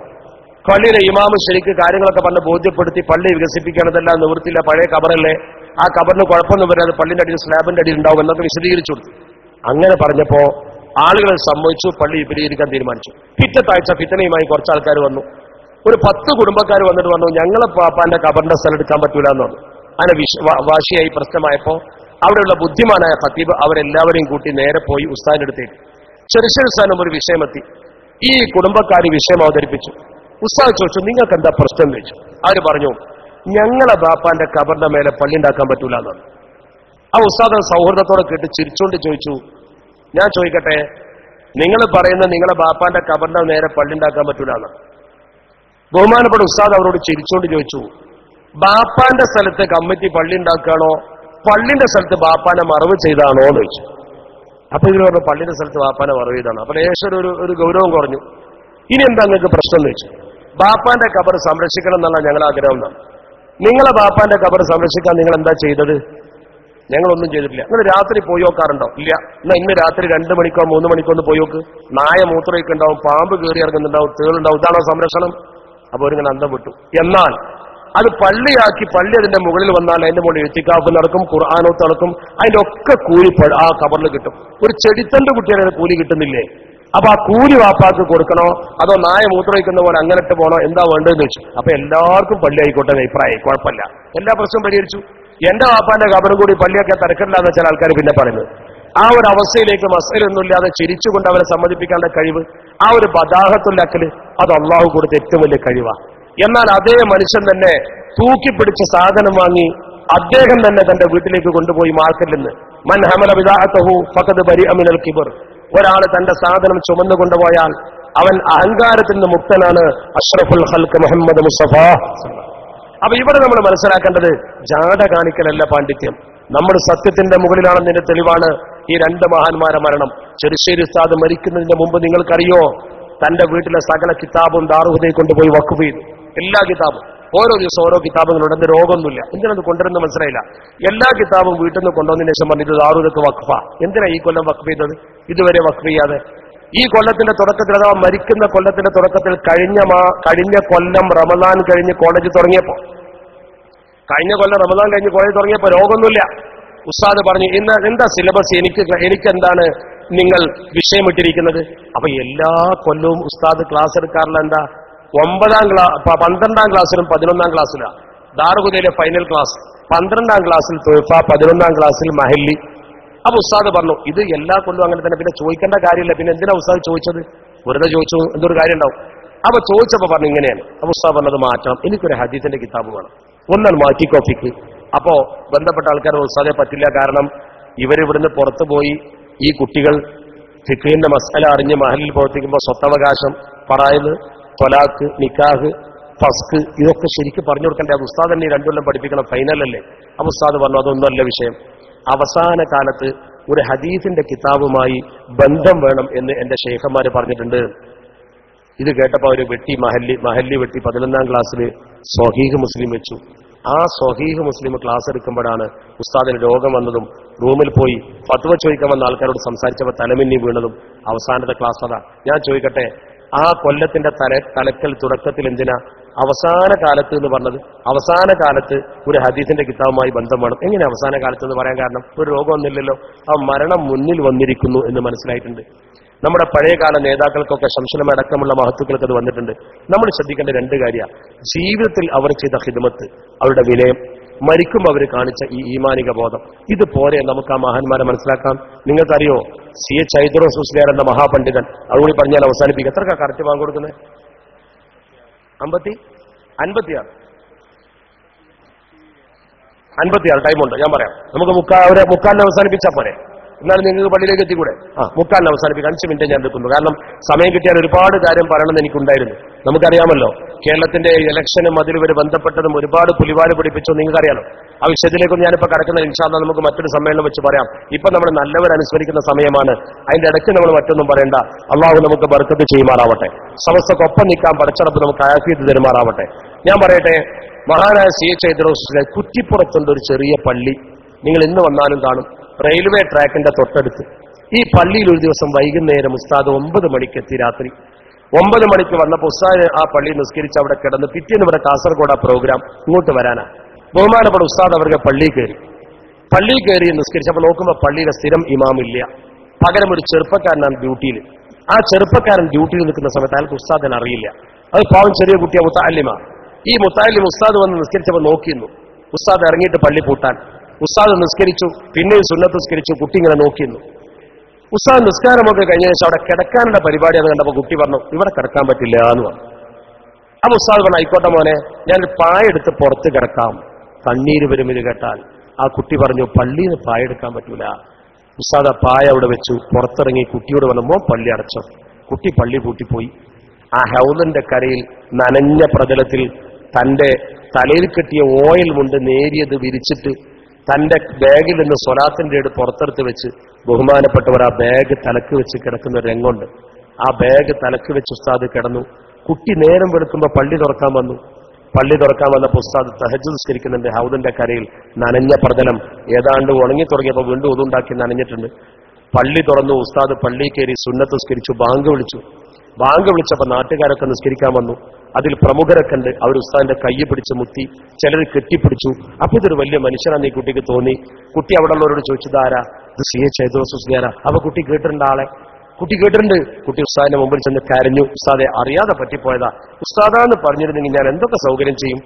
പള്ളിയിലെ ഇമാമ് ശരിക്ക് കാര്യങ്ങളൊക്കെ പറഞ്ഞ് ബോധ്യപ്പെടുത്തി പള്ളി വികസിപ്പിക്കണതെല്ലാം നിവൃത്തിയില്ല, പഴയ ഖബറല്ലേ, ആ ഖബറിന് കുഴപ്പമൊന്നും വരാതെ പള്ളിന്റെ അടിയിൽ സ്ലാബിന്റെ അടിയിൽ ഉണ്ടാവും എന്നൊക്കെ വിശദീകരിച്ചു കൊടുത്തു. അങ്ങനെ പറഞ്ഞപ്പോ ആളുകൾ സമ്മതിച്ചു, പള്ളി വിപുലീകരിക്കാൻ തീരുമാനിച്ചു. പിറ്റത്താഴ്ച ഫിത്തനയുമായി കുറച്ച് ആൾക്കാർ വന്നു. ഒരു 10 കുടുംബക്കാർ വന്നിട്ട് പറഞ്ഞു, ഞങ്ങളെ പാപ്പാന്റെ ഖബറിന്റെ സ്ഥലം എടുക്കാൻ പറ്റൂല എന്ന് പറഞ്ഞു. അങ്ങനെ വാശിയായി പ്രശ്നമായപ്പോ അവിടെയുള്ള ബുദ്ധിമാനായ ഖത്തീബ് അവരെല്ലാവരെയും കൂട്ടി നേരെ പോയി ഉസ്താദിന്റെ അടുത്തേക്ക്. ചെറുശ്ശേരി ഉസ്താദിനും ഒരു വിഷയമെത്തി. ഈ കുടുംബക്കാർ വിഷയം അവതരിപ്പിച്ചു. ഉസ്താദ് ചോദിച്ചു, നിങ്ങൾക്ക് എന്താ പ്രശ്നം എന്ന് ചോദിച്ചു. അവര് പറഞ്ഞു, ഞങ്ങളെ ബാപ്പാന്റെ ഖബറിന്റെ മേലെ പള്ളി ഉണ്ടാക്കാൻ പറ്റൂല എന്നാണ്. ആ ഉസ്താദ് സൗഹൃദത്തോടെ കേട്ട് ചിരിച്ചുകൊണ്ട് ചോദിച്ചു, ഞാൻ ചോദിക്കട്ടെ, നിങ്ങൾ പറയുന്ന നിങ്ങളെ ബാപ്പാന്റെ ഖബറിന്റെ നേരെ പള്ളി ഉണ്ടാക്കാൻ പറ്റൂല എന്നാണ്. ബഹുമാനപ്പെട്ട ഉസ്താദ് അവരോട് ചിരിച്ചുകൊണ്ട് ചോദിച്ചു, ബാപ്പാന്റെ സ്ഥലത്ത് കമ്മിറ്റി പള്ളി ഉണ്ടാക്കുകയാണോ, പള്ളിന്റെ സ്ഥലത്ത് ബാപ്പാനെ മറവ് ചെയ്താണോ എന്ന് ചോദിച്ചു. അപ്പൊ ഇതിൽ പറഞ്ഞു, പള്ളിന്റെ സ്ഥലത്ത് ബാപ്പാനെ മറവ് ചെയ്താണ്. അപ്പൊ ലേശം ഒരു ഗൗരവം കുറഞ്ഞു. ഇനി എന്താ നിങ്ങൾക്ക് പ്രശ്നം എന്ന് ചോദിച്ചു. ബാപ്പാന്റെ ഖബർ സംരക്ഷിക്കണം എന്നുള്ള ഞങ്ങൾ ആഗ്രഹം എന്നാണ്. നിങ്ങളെ ബാപ്പാന്റെ ഖബർ സംരക്ഷിക്കാൻ നിങ്ങൾ എന്താ ചെയ്തത്? ഞങ്ങളൊന്നും ചെയ്തിട്ടില്ല. നിങ്ങൾ രാത്രി പോയി നോക്കാറുണ്ടോ? ഇല്ല. എന്നാ ഇന്ന് രാത്രി 2 മണിക്കോ 3 മണിക്കോ ഒന്ന് പോയി നോക്ക്. നായ മൂത്രമൊക്കെ ഉണ്ടാവും, പാമ്പ് കയറി ഇറങ്ങുന്നുണ്ടാവും, തേളുണ്ടാവും. ഇതാണോ സംരക്ഷണം? അപ്പൊ അവരിങ്ങനെ അന്തം വിട്ടു. എന്നാൽ അത് പള്ളിയാക്കി പള്ളി അതിന്റെ മുകളിൽ വന്നാൽ അതിന്റെ മുകളിൽ ഇത്തിക്കാഫ് നടക്കും, ഖുർആനോത്ത് നടക്കും, അതിന്റെ ഒക്കെ കൂലി ആ ഖബറിൽ കിട്ടും. ഒരു ചെടിത്തണ്ട് കുട്ടിയുടെ കൂലി കിട്ടുന്നില്ലേ? അപ്പൊ ആ കൂലി വാപ്പാക്ക് കൊടുക്കണോ അതോ നായ മൂത്രമൊഴിക്കുന്ന പോലെ അങ്ങനെട്ട് പോണോ, എന്താ വേണ്ടതെന്ന് വെച്ചു. അപ്പൊ എല്ലാവർക്കും പള്ളി ആയിക്കോട്ടെ അഭിപ്രായം, കുഴപ്പമില്ല, എല്ലാ പ്രശ്നവും പരിഹരിച്ചു. എന്റെ വാപ്പാന്റെ ഖബറും കൂടി പള്ളിയൊക്കെ തിരക്കില്ലാന്ന് വെച്ചാൽ ആൾക്കാർ പിന്നെ പറയുന്നത്. ആ ഒരു അവസ്ഥയിലേക്ക് മസലൊന്നുമില്ലാതെ ചിരിച്ചുകൊണ്ട് അവരെ സമ്മതിപ്പിക്കാനുള്ള കഴിവ്, ആ ഒരു ബദാഹത്തുല്ലക്കല്, അത് അള്ളാഹു കൊടുത്ത ഏറ്റവും വലിയ കഴിവാ. എന്നാൽ അതേ മനുഷ്യൻ തന്നെ തൂക്കിപ്പിടിച്ച സാധനം വാങ്ങി അദ്ദേഹം തന്നെ തന്റെ വീട്ടിലേക്ക് കൊണ്ടുപോയി മാർക്കറ്റിൽ നിന്ന് മൻ ഹമല ബിദാഅതഹു ഫഖദ് ബരിഅ മിനൽ കിബർ. ഒരാൾ തന്റെ സാധനം ചുമന്നു കൊണ്ടുപോയാൽ അവൻ അഹങ്കാരത്തിൽ നിന്ന് മുക്തനാണ്. അഷ്റഫുൽ ഖൽഖ് മുഹമ്മദ് മുസ്തഫ. അപ്പൊ ഇവിടെ നമ്മൾ മനസ്സിലാക്കേണ്ടത് ജാട കാണിക്കലല്ല പാണ്ഡിത്യം. നമ്മൾ സത്യത്തിന്റെ മുകളിലാണെന്നതിന്റെ തെളിവാണ് ഈ രണ്ട് മഹാന്മാരെ മരണം. ചെറുശ്ശേരി ഉസ്താദ് മരിക്കുന്നതിന് മുമ്പ് നിങ്ങൾക്കറിയോ, തന്റെ വീട്ടിലെ സകല കിതാബും ദാറുഹുദയിൽ കൊണ്ടുപോയി വഖഫ് ചെയ്തു. എല്ലാ കിതാബും ഓരോ ദിവസം ഓരോ കിതാബുകളുണ്ട്. എന്ത് രോഗമൊന്നുമില്ല. എന്തിനത് കൊണ്ടുവരുന്ന മനസ്സിലായില്ല. എല്ലാ കിതാബും വീട്ടിൽ നിന്ന് കൊണ്ടുവന്നതിന് ശേഷം പറഞ്ഞത് ദാറുഹുദക്ക് വഖഫ. എന്തിനാ ഈ കൊല്ലം വഖഫ് ചെയ്തത്? ഇതുവരെ വഖഫ് ചെയ്യാതെ ഈ കൊല്ലത്തിന്റെ തുടക്കത്തിൽ, അഥവാ മരിക്കുന്ന കൊല്ലത്തിന്റെ തുടക്കത്തിൽ കഴിഞ്ഞ കൊല്ലം റമദാൻ കഴിഞ്ഞ് കോളേജ് തുടങ്ങിയപ്പോ രോഗമൊന്നുമില്ല. ഉസ്താദ് പറഞ്ഞു, ഇന്ന് എന്താ സിലബസ്, എനിക്കെന്താണ് നിങ്ങൾ വിഷയമിട്ടിരിക്കുന്നത്? അപ്പൊ എല്ലാ കൊല്ലവും ഉസ്താദ് ക്ലാസ് എടുക്കാറില്ല. എന്താ, 12ാം ക്ലാസ്സിലും 11ാം ക്ലാസ്സിലാണ് ദാറുഹുദയിലെ ഫൈനൽ ക്ലാസ്, 12ാം ക്ലാസ്സിൽ തുഹഫ, 11ാം ക്ലാസ്സിൽ മഹല്ലി. അപ്പൊ ഉസ്താദ് പറഞ്ഞു, ഇത് എല്ലാ കൊല്ലവും അങ്ങനെ തന്നെ, പിന്നെ ചോദിക്കേണ്ട കാര്യമില്ല, പിന്നെ എന്തിനാ ഉസ്താദ് ചോദിച്ചത്? വെറുതെ ചോദിച്ചു, എന്തൊരു കാര്യം ഉണ്ടാവും. അപ്പൊ ചോദിച്ചപ്പോ പറഞ്ഞു ഇങ്ങനെയാണ്. അപ്പൊ ഉസ്താദ് പറഞ്ഞത് മാറ്റണം, എനിക്കൊരു ഹദീസിന്റെ കിതാബ് വേണം, ഒന്നാണ് മാറ്റിക്കോഫിക്ക്. അപ്പോ ബന്ധപ്പെട്ട ആൾക്കാർ ഉസ്താദെ പറ്റില്ല, കാരണം ഇവരിവിടുന്ന് പുറത്തു പോയി ഈ കുട്ടികൾ ഫിഖിന്റെ മസ്അല അറിഞ്ഞ് മഹലിൽ പ്രവർത്തിക്കുമ്പോൾ സ്വത്തവകാശം, ഫറായിദ്, ത്വലാഖ്, നിക്കാഹ്, ഫസ്ക്, ഇതൊക്കെ ശരിക്കും പറഞ്ഞു കൊടുക്കണ്ടേ? അത് ഉസ്താദ് തന്നെ 2 കൊല്ലം പഠിപ്പിക്കണം, ഫൈനലല്ലേ? അപ്പൊ ഉസ്താദ് പറഞ്ഞു അതൊന്നുമല്ല വിഷയം, അവസാന കാലത്ത് ഒരു ഹദീസിന്റെ കിതാബുമായി ബന്ധം വേണം എന്ന് എന്റെ ശൈഖന്മാര് പറഞ്ഞിട്ടുണ്ട്. ഇത് കേട്ടപ്പോ അവര് മഹല്ലി വെട്ടി 11ാം ക്ലാസ്സിൽ സ്വഹീഹ് മുസ്ലിം വെച്ചു. ആ സ്വഹീഹ് മുസ്ലിം ക്ലാസ് എടുക്കുമ്പോഴാണ് ഉസ്താദിന് രോഗം വന്നതും റൂമിൽ പോയി ഫത്വ ചോദിക്കാൻ വന്ന ആൾക്കാരോട് സംസാരിച്ചപ്പോൾ തലമിന്നി വീണതും അവസാനത്തെ ക്ലാസ് അതാ. ഞാൻ ചോദിക്കട്ടെ, ആ കൊല്ലത്തിന്റെ തലക്കൽ തുടക്കത്തിൽ എന്തിനാ അവസാന കാലത്ത് എന്ന് പറഞ്ഞത്? അവസാന കാലത്ത് ഒരു ഹദീസിന്റെ കിതാബുമായി ബന്ധം വേണം. എങ്ങനെ അവസാന കാലത്ത് എന്ന് പറയാൻ കാരണം? ഒരു രോഗമൊന്നുമില്ലല്ലോ, ആ മരണം മുന്നിൽ വന്നിരിക്കുന്നു എന്ന് മനസ്സിലായിട്ടുണ്ട്. നമ്മുടെ പഴയകാല നേതാക്കൾക്കൊക്കെ ശംശനമടക്കമുള്ള മഹത്തുക്കൾക്ക് അത് വന്നിട്ടുണ്ട്. നമ്മൾ ശ്രദ്ധിക്കേണ്ട 2 കാര്യമാണ്. ജീവിതത്തിൽ അവർ ചെയ്ത ഖിദ്മത്ത്, അവരുടെ വിനയം, മരിക്കുമ്പോൾ അവർ കാണിച്ച ഈ ഈമാനിക ബോധം, ഇത് പോരെ നമുക്ക് ആ മഹാന്മാരെ മനസ്സിലാക്കാം. നിങ്ങൾക്കറിയോ, CH ഹൈദ്രോസ് മുസ്ലിയാർ എന്ന മഹാപണ്ഡിതൻ, അതുകൂടി പറഞ്ഞാൽ അവസാനിപ്പിക്കും. എത്ര കറക്റ്റ് വാങ്ങി കൊടുക്കുന്നത്? 56 ടൈമുണ്ട്, ഞാൻ പറയാം. നമുക്ക് മുക്കാലിന് അവസാനിപ്പിച്ചാൽ പോരെ? എന്നാലും നിങ്ങൾക്ക് പള്ളിയിലേക്ക് എത്തിക്കൂടെ? 3:45 അവസാനിപ്പിക്കും. 5 മിനിറ്റ് ഞാൻ എടുക്കുന്നു, കാരണം സമയം കിട്ടിയാൽ ഒരുപാട് കാര്യം പറയണമെന്ന് എനിക്കുണ്ടായിരുന്നു. നമുക്കറിയാമല്ലോ, കേരളത്തിന്റെ ഇലക്ഷനും അതിലുവരെ ബന്ധപ്പെട്ടതും ഒരുപാട് പുലിവാല് പിടിപ്പിച്ചു, നിങ്ങൾക്കറിയാലോ. ആ വിഷയത്തിലേക്കൊന്നും ഞാനിപ്പോൾ കടക്കുന്നത് ഇൻഷാ അല്ലാഹ് നമുക്ക് മറ്റൊരു സമ്മേളനം വെച്ച് പറയാം. ഇപ്പൊ നമ്മൾ നല്ലവരനുസ്മരിക്കുന്ന സമയമാണ്, അതിന്റെ ഇടയ്ക്ക് നമ്മൾ മറ്റൊന്നും പറയണ്ട. അള്ളാഹു നമുക്ക് ബർക്കത്ത് ചെയ്യുമാറാവട്ടെ, സമസ്തക്കൊപ്പം നിൽക്കാൻ പടച്ചറപ്പ് നമുക്ക് ആഫിയത്ത് തരുമാറാവട്ടെ. ഞാൻ പറയട്ടെ, മഹാനായ CH ഹൈദ്രോസ് കുറ്റിപ്പുറത്തുണ്ട് ഒരു ചെറിയ പള്ളി, നിങ്ങൾ ഇന്ന് വന്നാലും കാണും, റെയിൽവേ ട്രാക്കിന്റെ തൊട്ടടുത്ത്. ഈ പള്ളിയിൽ ഒരു ദിവസം വൈകുന്നേരം ഉസ്താദ് 9 മണിക്ക് എത്തി. രാത്രി 9 മണിക്ക് വന്നപ്പോൾ ഉസ്താദ് ആ പള്ളി നിസ്കരിച്ച് അവിടെ കിടന്ന്, പിറ്റേന്ന് ഇവിടെ കാസർഗോഡ് ആ പ്രോഗ്രാം, ഇങ്ങോട്ട് വരാനാ. ബഹുമാനപ്പെട്ട ഉസ്താദ് അവർക്ക് പള്ളി കയറി നിസ്കരിച്ചപ്പോൾ നോക്കുമ്പോൾ പള്ളിയിലെ സ്ഥിരം ഇമാമില്ല, പകരം ഒരു ചെറുപ്പക്കാരനാണ് ഡ്യൂട്ടിയിൽ. ആ ചെറുപ്പക്കാരൻ ഡ്യൂട്ടിയിൽ നിൽക്കുന്ന സമയത്ത് അയാൾക്ക് ഉസ്താദിനെ അറിയില്ല. അത് പാവം ചെറിയ കുട്ടിയാ, മുത്തഅല്ലിമ. ഈ മുത്തഅല്ലിം ഉസ്താദ് വന്ന് നിസ്കരിച്ചപ്പോൾ നോക്കിയിരുന്നു. ഉസ്താദ് ഇറങ്ങിയിട്ട് പള്ളി പൂട്ടാൻ. ഉസ്താദ് നിസ്കരിച്ചു, പിന്നെയും സുന്നത്ത് നിസ്കരിച്ചു. കുട്ടി ഇങ്ങനെ നോക്കിയിരുന്നു. ഉസ്താദ് നിസ്കാരമൊക്കെ കഴിഞ്ഞ ശേഷം അവിടെ കിടക്കാനുള്ള പരിപാടിയാണ് കണ്ടപ്പോൾ കുട്ടി പറഞ്ഞു, ഇവിടെ കിടക്കാൻ പറ്റില്ല എന്ന് പറഞ്ഞു. അപ്പൊ ഉസ്താദ് പറഞ്ഞു, ആയിക്കോട്ടെ മോനെ, ഞാനൊരു പായെടുത്ത് പുറത്ത് കിടക്കാം, കണ്ണീര് വരും ഇത് കേട്ടാൽ. ആ കുട്ടി പറഞ്ഞു, പള്ളിയിൽ നിന്ന് പായ എടുക്കാൻ പറ്റൂല. ഉസ്താദ് ആ പായ അവിടെ വെച്ചു, പുറത്തിറങ്ങി കുട്ടിയോട് പറഞ്ഞപ്പോൾ പള്ളി അടച്ചു. കുട്ടി പള്ളി പൂട്ടിപ്പോയി. ആ ഹൗലിന്റെ കരയിൽ നനഞ്ഞ പ്രതലത്തിൽ തന്റെ തലയിൽ കെട്ടിയ ഓയിൽ കൊണ്ട് നേരിയത് വിരിച്ചിട്ട് തന്റെ ബാഗിൽ നിന്ന് സ്വലാത്തിന്റെ ഇട് പുറത്തെടുത്ത് വെച്ച് ബഹുമാനപ്പെട്ടവർ ആ ബാഗ് തലക്ക് വെച്ച് കിടക്കുന്ന ഒരു രംഗമുണ്ട്. ആ ബാഗ് തലക്ക് വെച്ച് ഉസ്താദ് കിടന്നു. കുട്ടി നേരം വെളുക്കുമ്പോൾ പള്ളി തുറക്കാൻ വന്നു. പള്ളി തുറക്കാൻ വന്നപ്പോൾ ഉസ്താദ് തഹജ്ജുദ് നിസ്കരിക്കുന്നുണ്ട്. ഹൗദിന്റെ കരയിൽ നനഞ്ഞ പ്രതലം ഏതാണ്ട് ഉണങ്ങി തുടങ്ങിയപ്പോൾ വീണ്ടും ഒതുണ്ടാക്കി നനഞ്ഞിട്ടുണ്ട്. പള്ളി തുറന്നു. ഉസ്താദ് പള്ളി കയറി സുന്നത്ത് നിസ്കരിച്ചു. ബാങ്ക് വിളിച്ചപ്പോൾ നാട്ടുകാരൊക്കെ നിസ്കരിക്കാൻ വന്നു. അതിൽ പ്രമുഖരൊക്കെ ഉണ്ട്. അവർ ഉസ്താദിന്റെ കൈ പിടിച്ച് മുത്തി, ചിലർ കെട്ടിപ്പിടിച്ചു. അപ്പൊ ഇതൊരു വലിയ മനുഷ്യനാന്ന് ഈ കുട്ടിക്ക് തോന്നി. കുട്ടി അവിടെ ഉള്ളവരോട് ചോദിച്ചതാരാ? ഇത് CH ഹൈദ്രോസ് മുസ്ലിയാരാ. അപ്പൊ കുട്ടി കേട്ടിട്ടുണ്ട് ആളെ. കുട്ടി ഉസ്താദിന്റെ മുമ്പിൽ ചെന്ന് കരഞ്ഞു. ഉസ്താദെ, അറിയാതെ പറ്റിപ്പോയതാ. ഉസ്താദാന്ന് പറഞ്ഞിരുന്നെങ്കിൽ ഞാൻ എന്തൊക്കെ സൗകര്യം ചെയ്യും.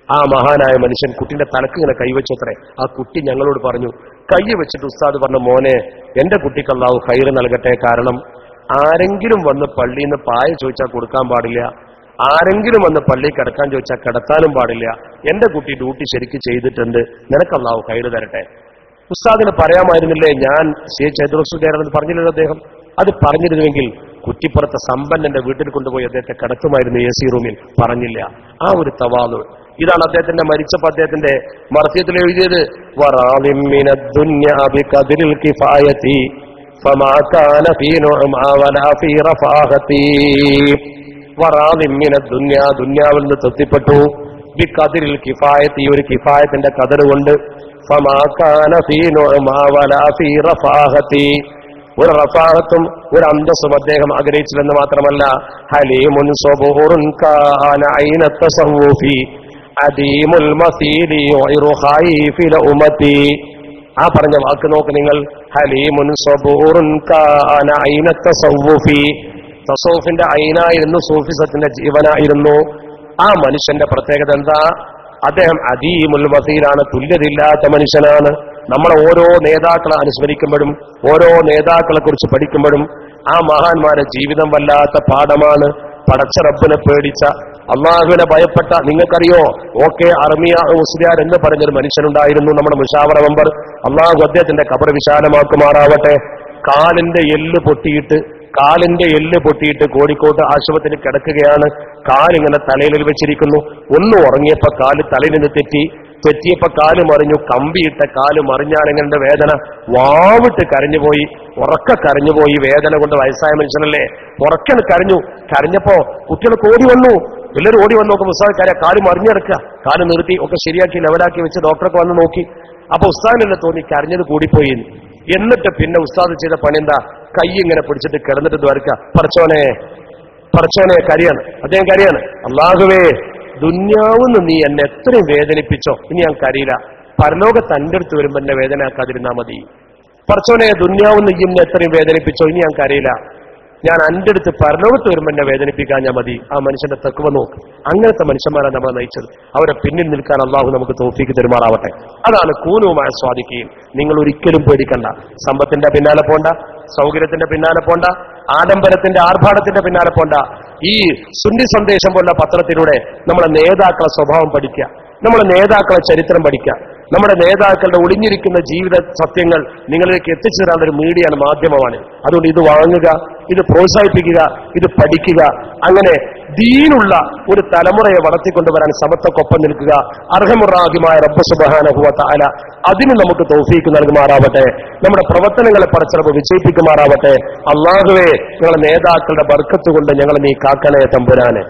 ആ മഹാനായ മനുഷ്യൻ കുട്ടിന്റെ തലക്ക് ഇങ്ങനെ കൈവച്ചത്രേ. ആ കുട്ടി ഞങ്ങളോട് പറഞ്ഞു, കൈ വെച്ചിട്ട് ഉസ്താദ് പറഞ്ഞു, മോനെ, എന്റെ കുട്ടിക്ക് അല്ലാഹു ഖൈറ് നൽകട്ടെ. കാരണം ആരെങ്കിലും വന്ന് പള്ളിയിൽ നിന്ന് പായ ചോദിച്ചാൽ കൊടുക്കാൻ പാടില്ല, ആരെങ്കിലും വന്ന് പള്ളി കിടക്കാൻ ചോദിച്ചാൽ കിടത്താനും പാടില്ല. എന്റെ കുട്ടി ഡ്യൂട്ടി ശരിക്ക് ചെയ്തിട്ടുണ്ട്, നിനക്ക് അല്ലാഹു ഖൈറ് തരട്ടെ. ഉസ്താദിന് പറയാമായിരുന്നില്ലേ ഞാൻ CH ഹൈദ്രോസ് മുസ്ലിയാരെന്ന് പറഞ്ഞില്ലല്ലോ അദ്ദേഹം. അത് പറഞ്ഞിരുന്നുവെങ്കിൽ കുറ്റിപ്പുറത്തെ സമ്പന്നന്റെ വീട്ടിൽ കൊണ്ടുപോയി അദ്ദേഹത്തെ കിടത്തുമായിരുന്നു AC റൂമിൽ. പറഞ്ഞില്ല. ആ ഒരു തവാളു, ഇതാണ് അദ്ദേഹത്തിന്റെ മരിച്ചപ്പോൾ അദ്ദേഹത്തിന്റെ മർസിയത്തിൽ എഴുതിയത്. വറാദിം മിനദ് ദുനിയ ബിഖദ്രിൽ കിഫായതി ഫമാ കാന ഫീ നുഅ്മാ വലാ ഫീ റഫാഹതി. വറാദിം മിനദ് ദുനിയ, ദുനിയാവിൽ നിന്ന് തൃപ്തിപ്പെട്ടു, ബിഖദ്രിൽ കിഫായതി, ഒരു കിഫായത്തിന്റെ ഖദർ കൊണ്ട്, ഫമാ കാന ഫീ നുഅ്മാ വലാ ഫീ റഫാഹതി, ഒരു റഫാഹത്തും ഒരു അന്തസ്സും അദ്ദേഹം ആഗ്രഹിച്ചില്ലെന്ന് മാത്രമല്ല, ഹലീമുൻ സബൂറുൻ കാന ഐന തസവ്വുഫി അദീമുൽ മസീലി വൈറു ഖൈഫിൽ ഉമ്മത്തി. ആ പറഞ്ഞ വാക്ക് നോക്ക് നിങ്ങൾ. ഹലീമുൻ സബൂറുൻ കാന ഐന തസവ്വുഫി, തസവ്വുഫിന്റെ ഐനായിരുന്നു, സൂഫിസത്തിന്റെ ജീവനായിരുന്നു. ആ മനുഷ്യന്റെ പ്രത്യേകത എന്താ? അദ്ദേഹം അദീമുൽ മസീലാണ്, തുല്യതയില്ലാത്ത മനുഷ്യനാണ്. നമ്മളെ ഓരോ നേതാക്കളെ അനുസ്മരിക്കുമ്പോഴും ഓരോ നേതാക്കളെ കുറിച്ച് പഠിക്കുമ്പോഴും ആ മഹാന്മാരുടെ ജീവിതം വല്ലാത്ത പാഠമാണ്. പടച്ച റബ്ബിനെ പേടിച്ച, അള്ളാഹുവിനെ ഭയപ്പെട്ട, നിങ്ങൾക്കറിയോ ഓക്കെ അർമിയ മുസ്ലിയാർ എന്ന് പറഞ്ഞൊരു മനുഷ്യനുണ്ടായിരുന്നു, നമ്മുടെ മുശാവറ മെമ്പർ. അള്ളാഹു അദ്ദേഹത്തിന്റെ ഖബർ വിശാലമാക്കുമാറാവട്ടെ. കാലിന്റെ എല്ല് പൊട്ടിയിട്ട് കോഴിക്കോട്ട് ആശുപത്രിയിൽ കിടക്കുകയാണ്. കാലിങ്ങനെ തലയിൽ വെച്ചിരിക്കുന്നു. ഒന്ന് ഉറങ്ങിയപ്പോ കാല് തലയിൽ നിന്ന് തെറ്റിയപ്പോ കാല് മറിഞ്ഞു. കമ്പിയിട്ട കാല് മറിഞ്ഞാലെങ്ങനെ വേദന, വാവിട്ട് കരഞ്ഞുപോയി, ഉറക്ക കരഞ്ഞുപോയി. വേദന കൊണ്ട് വയസ്സായ മനുഷ്യനല്ലേ, ഉറക്കൻ കരഞ്ഞു. കരഞ്ഞപ്പോ കുട്ടികൾക്ക് ഓടി വന്നു, എല്ലാവരും ഓടി വന്നു നോക്കുമ്പോൾ ഉസ്താദ് കാല് മറിഞ്ഞെടുക്കുക. കാല് നിർത്തി ഒക്കെ ശരിയാക്കി ലെവലാക്കി വെച്ച് ഡോക്ടർക്ക് വന്ന് നോക്കി. അപ്പൊ ഉസ്താദിനെല്ലാം തോന്നി കരഞ്ഞത് കൂടിപ്പോയി. എന്നിട്ട് പിന്നെ ഉസ്താദ് ചെയ്ത പണി എന്താ? കൈ ഇങ്ങനെ പിടിച്ചിട്ട് കിടന്നിട്ട് ദ്വാരക്ക, പടച്ചോനെ കരിയാണ്. അദ്ദേഹം കരിയാണ്, അല്ലാഹുവേ ദുന്യാവുന്ന് നീ എന്നെ എത്രയും വേദനിപ്പിച്ചോ, ഇനി ഞാൻ കരയില്ല. പരലോകത്ത് എൻ്റെ അടുത്ത് വരുമ്പോ എന്നെ വേദനയാക്കാതിരുന്നാ മതി. പടച്ചോനെ ദുന്യാവുന്ന് നീ എന്നെ എത്രയും വേദനിപ്പിച്ചോ, ഇനി ഞാൻ കരയില്ല. ഞാൻ എൻ്റെ അടുത്ത് പരലോകത്ത് വരുമ്പോ എന്നെ വേദനിപ്പിക്കാൻ ഞാൻ മതി. ആ മനുഷ്യന്റെ തക്കുവ നോക്ക്. അങ്ങനത്തെ മനുഷ്യന്മാരാണ് നമ്മളെ നയിച്ചത്. അവരെ പിന്നിൽ നിൽക്കാൻ അള്ളാഹു നമുക്ക് തൗഫീക്ക് തെരുമാറാവട്ടെ. അതാണ് കൂനുമായ സ്വാദിക്കുകയും. നിങ്ങൾ ഒരിക്കലും പേടിക്കണ്ട. സമ്പത്തിന്റെ പിന്നാലെ പോണ്ട, സൗകര്യത്തിന്റെ പിന്നാലെ പോണ്ട, ആഡംബരത്തിന്റെ ആർഭാടത്തിന്റെ പിന്നാലെ പോണ്ട. ഈ സുന്നി സന്ദേശം പോലുള്ള പത്രത്തിലൂടെ നമ്മളെ നേതാക്കളെ സ്വഭാവം പഠിക്കുക, നമ്മുടെ നേതാക്കളെ ചരിത്രം പഠിക്കുക, നമ്മുടെ നേതാക്കളുടെ ഒളിഞ്ഞിരിക്കുന്ന ജീവിത സത്യങ്ങൾ നിങ്ങളിലേക്ക് എത്തിച്ചു തരാനുള്ള ഒരു മീഡിയയാണ്, മാധ്യമമാണ്. അതുകൊണ്ട് ഇത് വാങ്ങുക, ഇത് പ്രോത്സാഹിപ്പിക്കുക, ഇത് പഠിക്കുക. അങ്ങനെ ദീനുള്ള ഒരു തലമുറയെ വളർത്തിക്കൊണ്ടുവരാൻ സമത്വക്കൊപ്പം നിൽക്കുക. അർഹമുറാഹിമായ റബ്ബ് സുബ്ഹാനഹു വ തആല അതിന് നമുക്ക് തൗഫീക്ക് നൽകുമാറാവട്ടെ. നമ്മുടെ പ്രവർത്തനങ്ങളെ പടച്ച റബ്ബ് വിജയിപ്പിക്കുമാറാവട്ടെ. അല്ലാഹുവേ ഞങ്ങളുടെ നേതാക്കളുടെ ബർക്കത്ത് കൊണ്ട് ഞങ്ങളെ നീ കാക്കണേ തമ്പുരാനെ.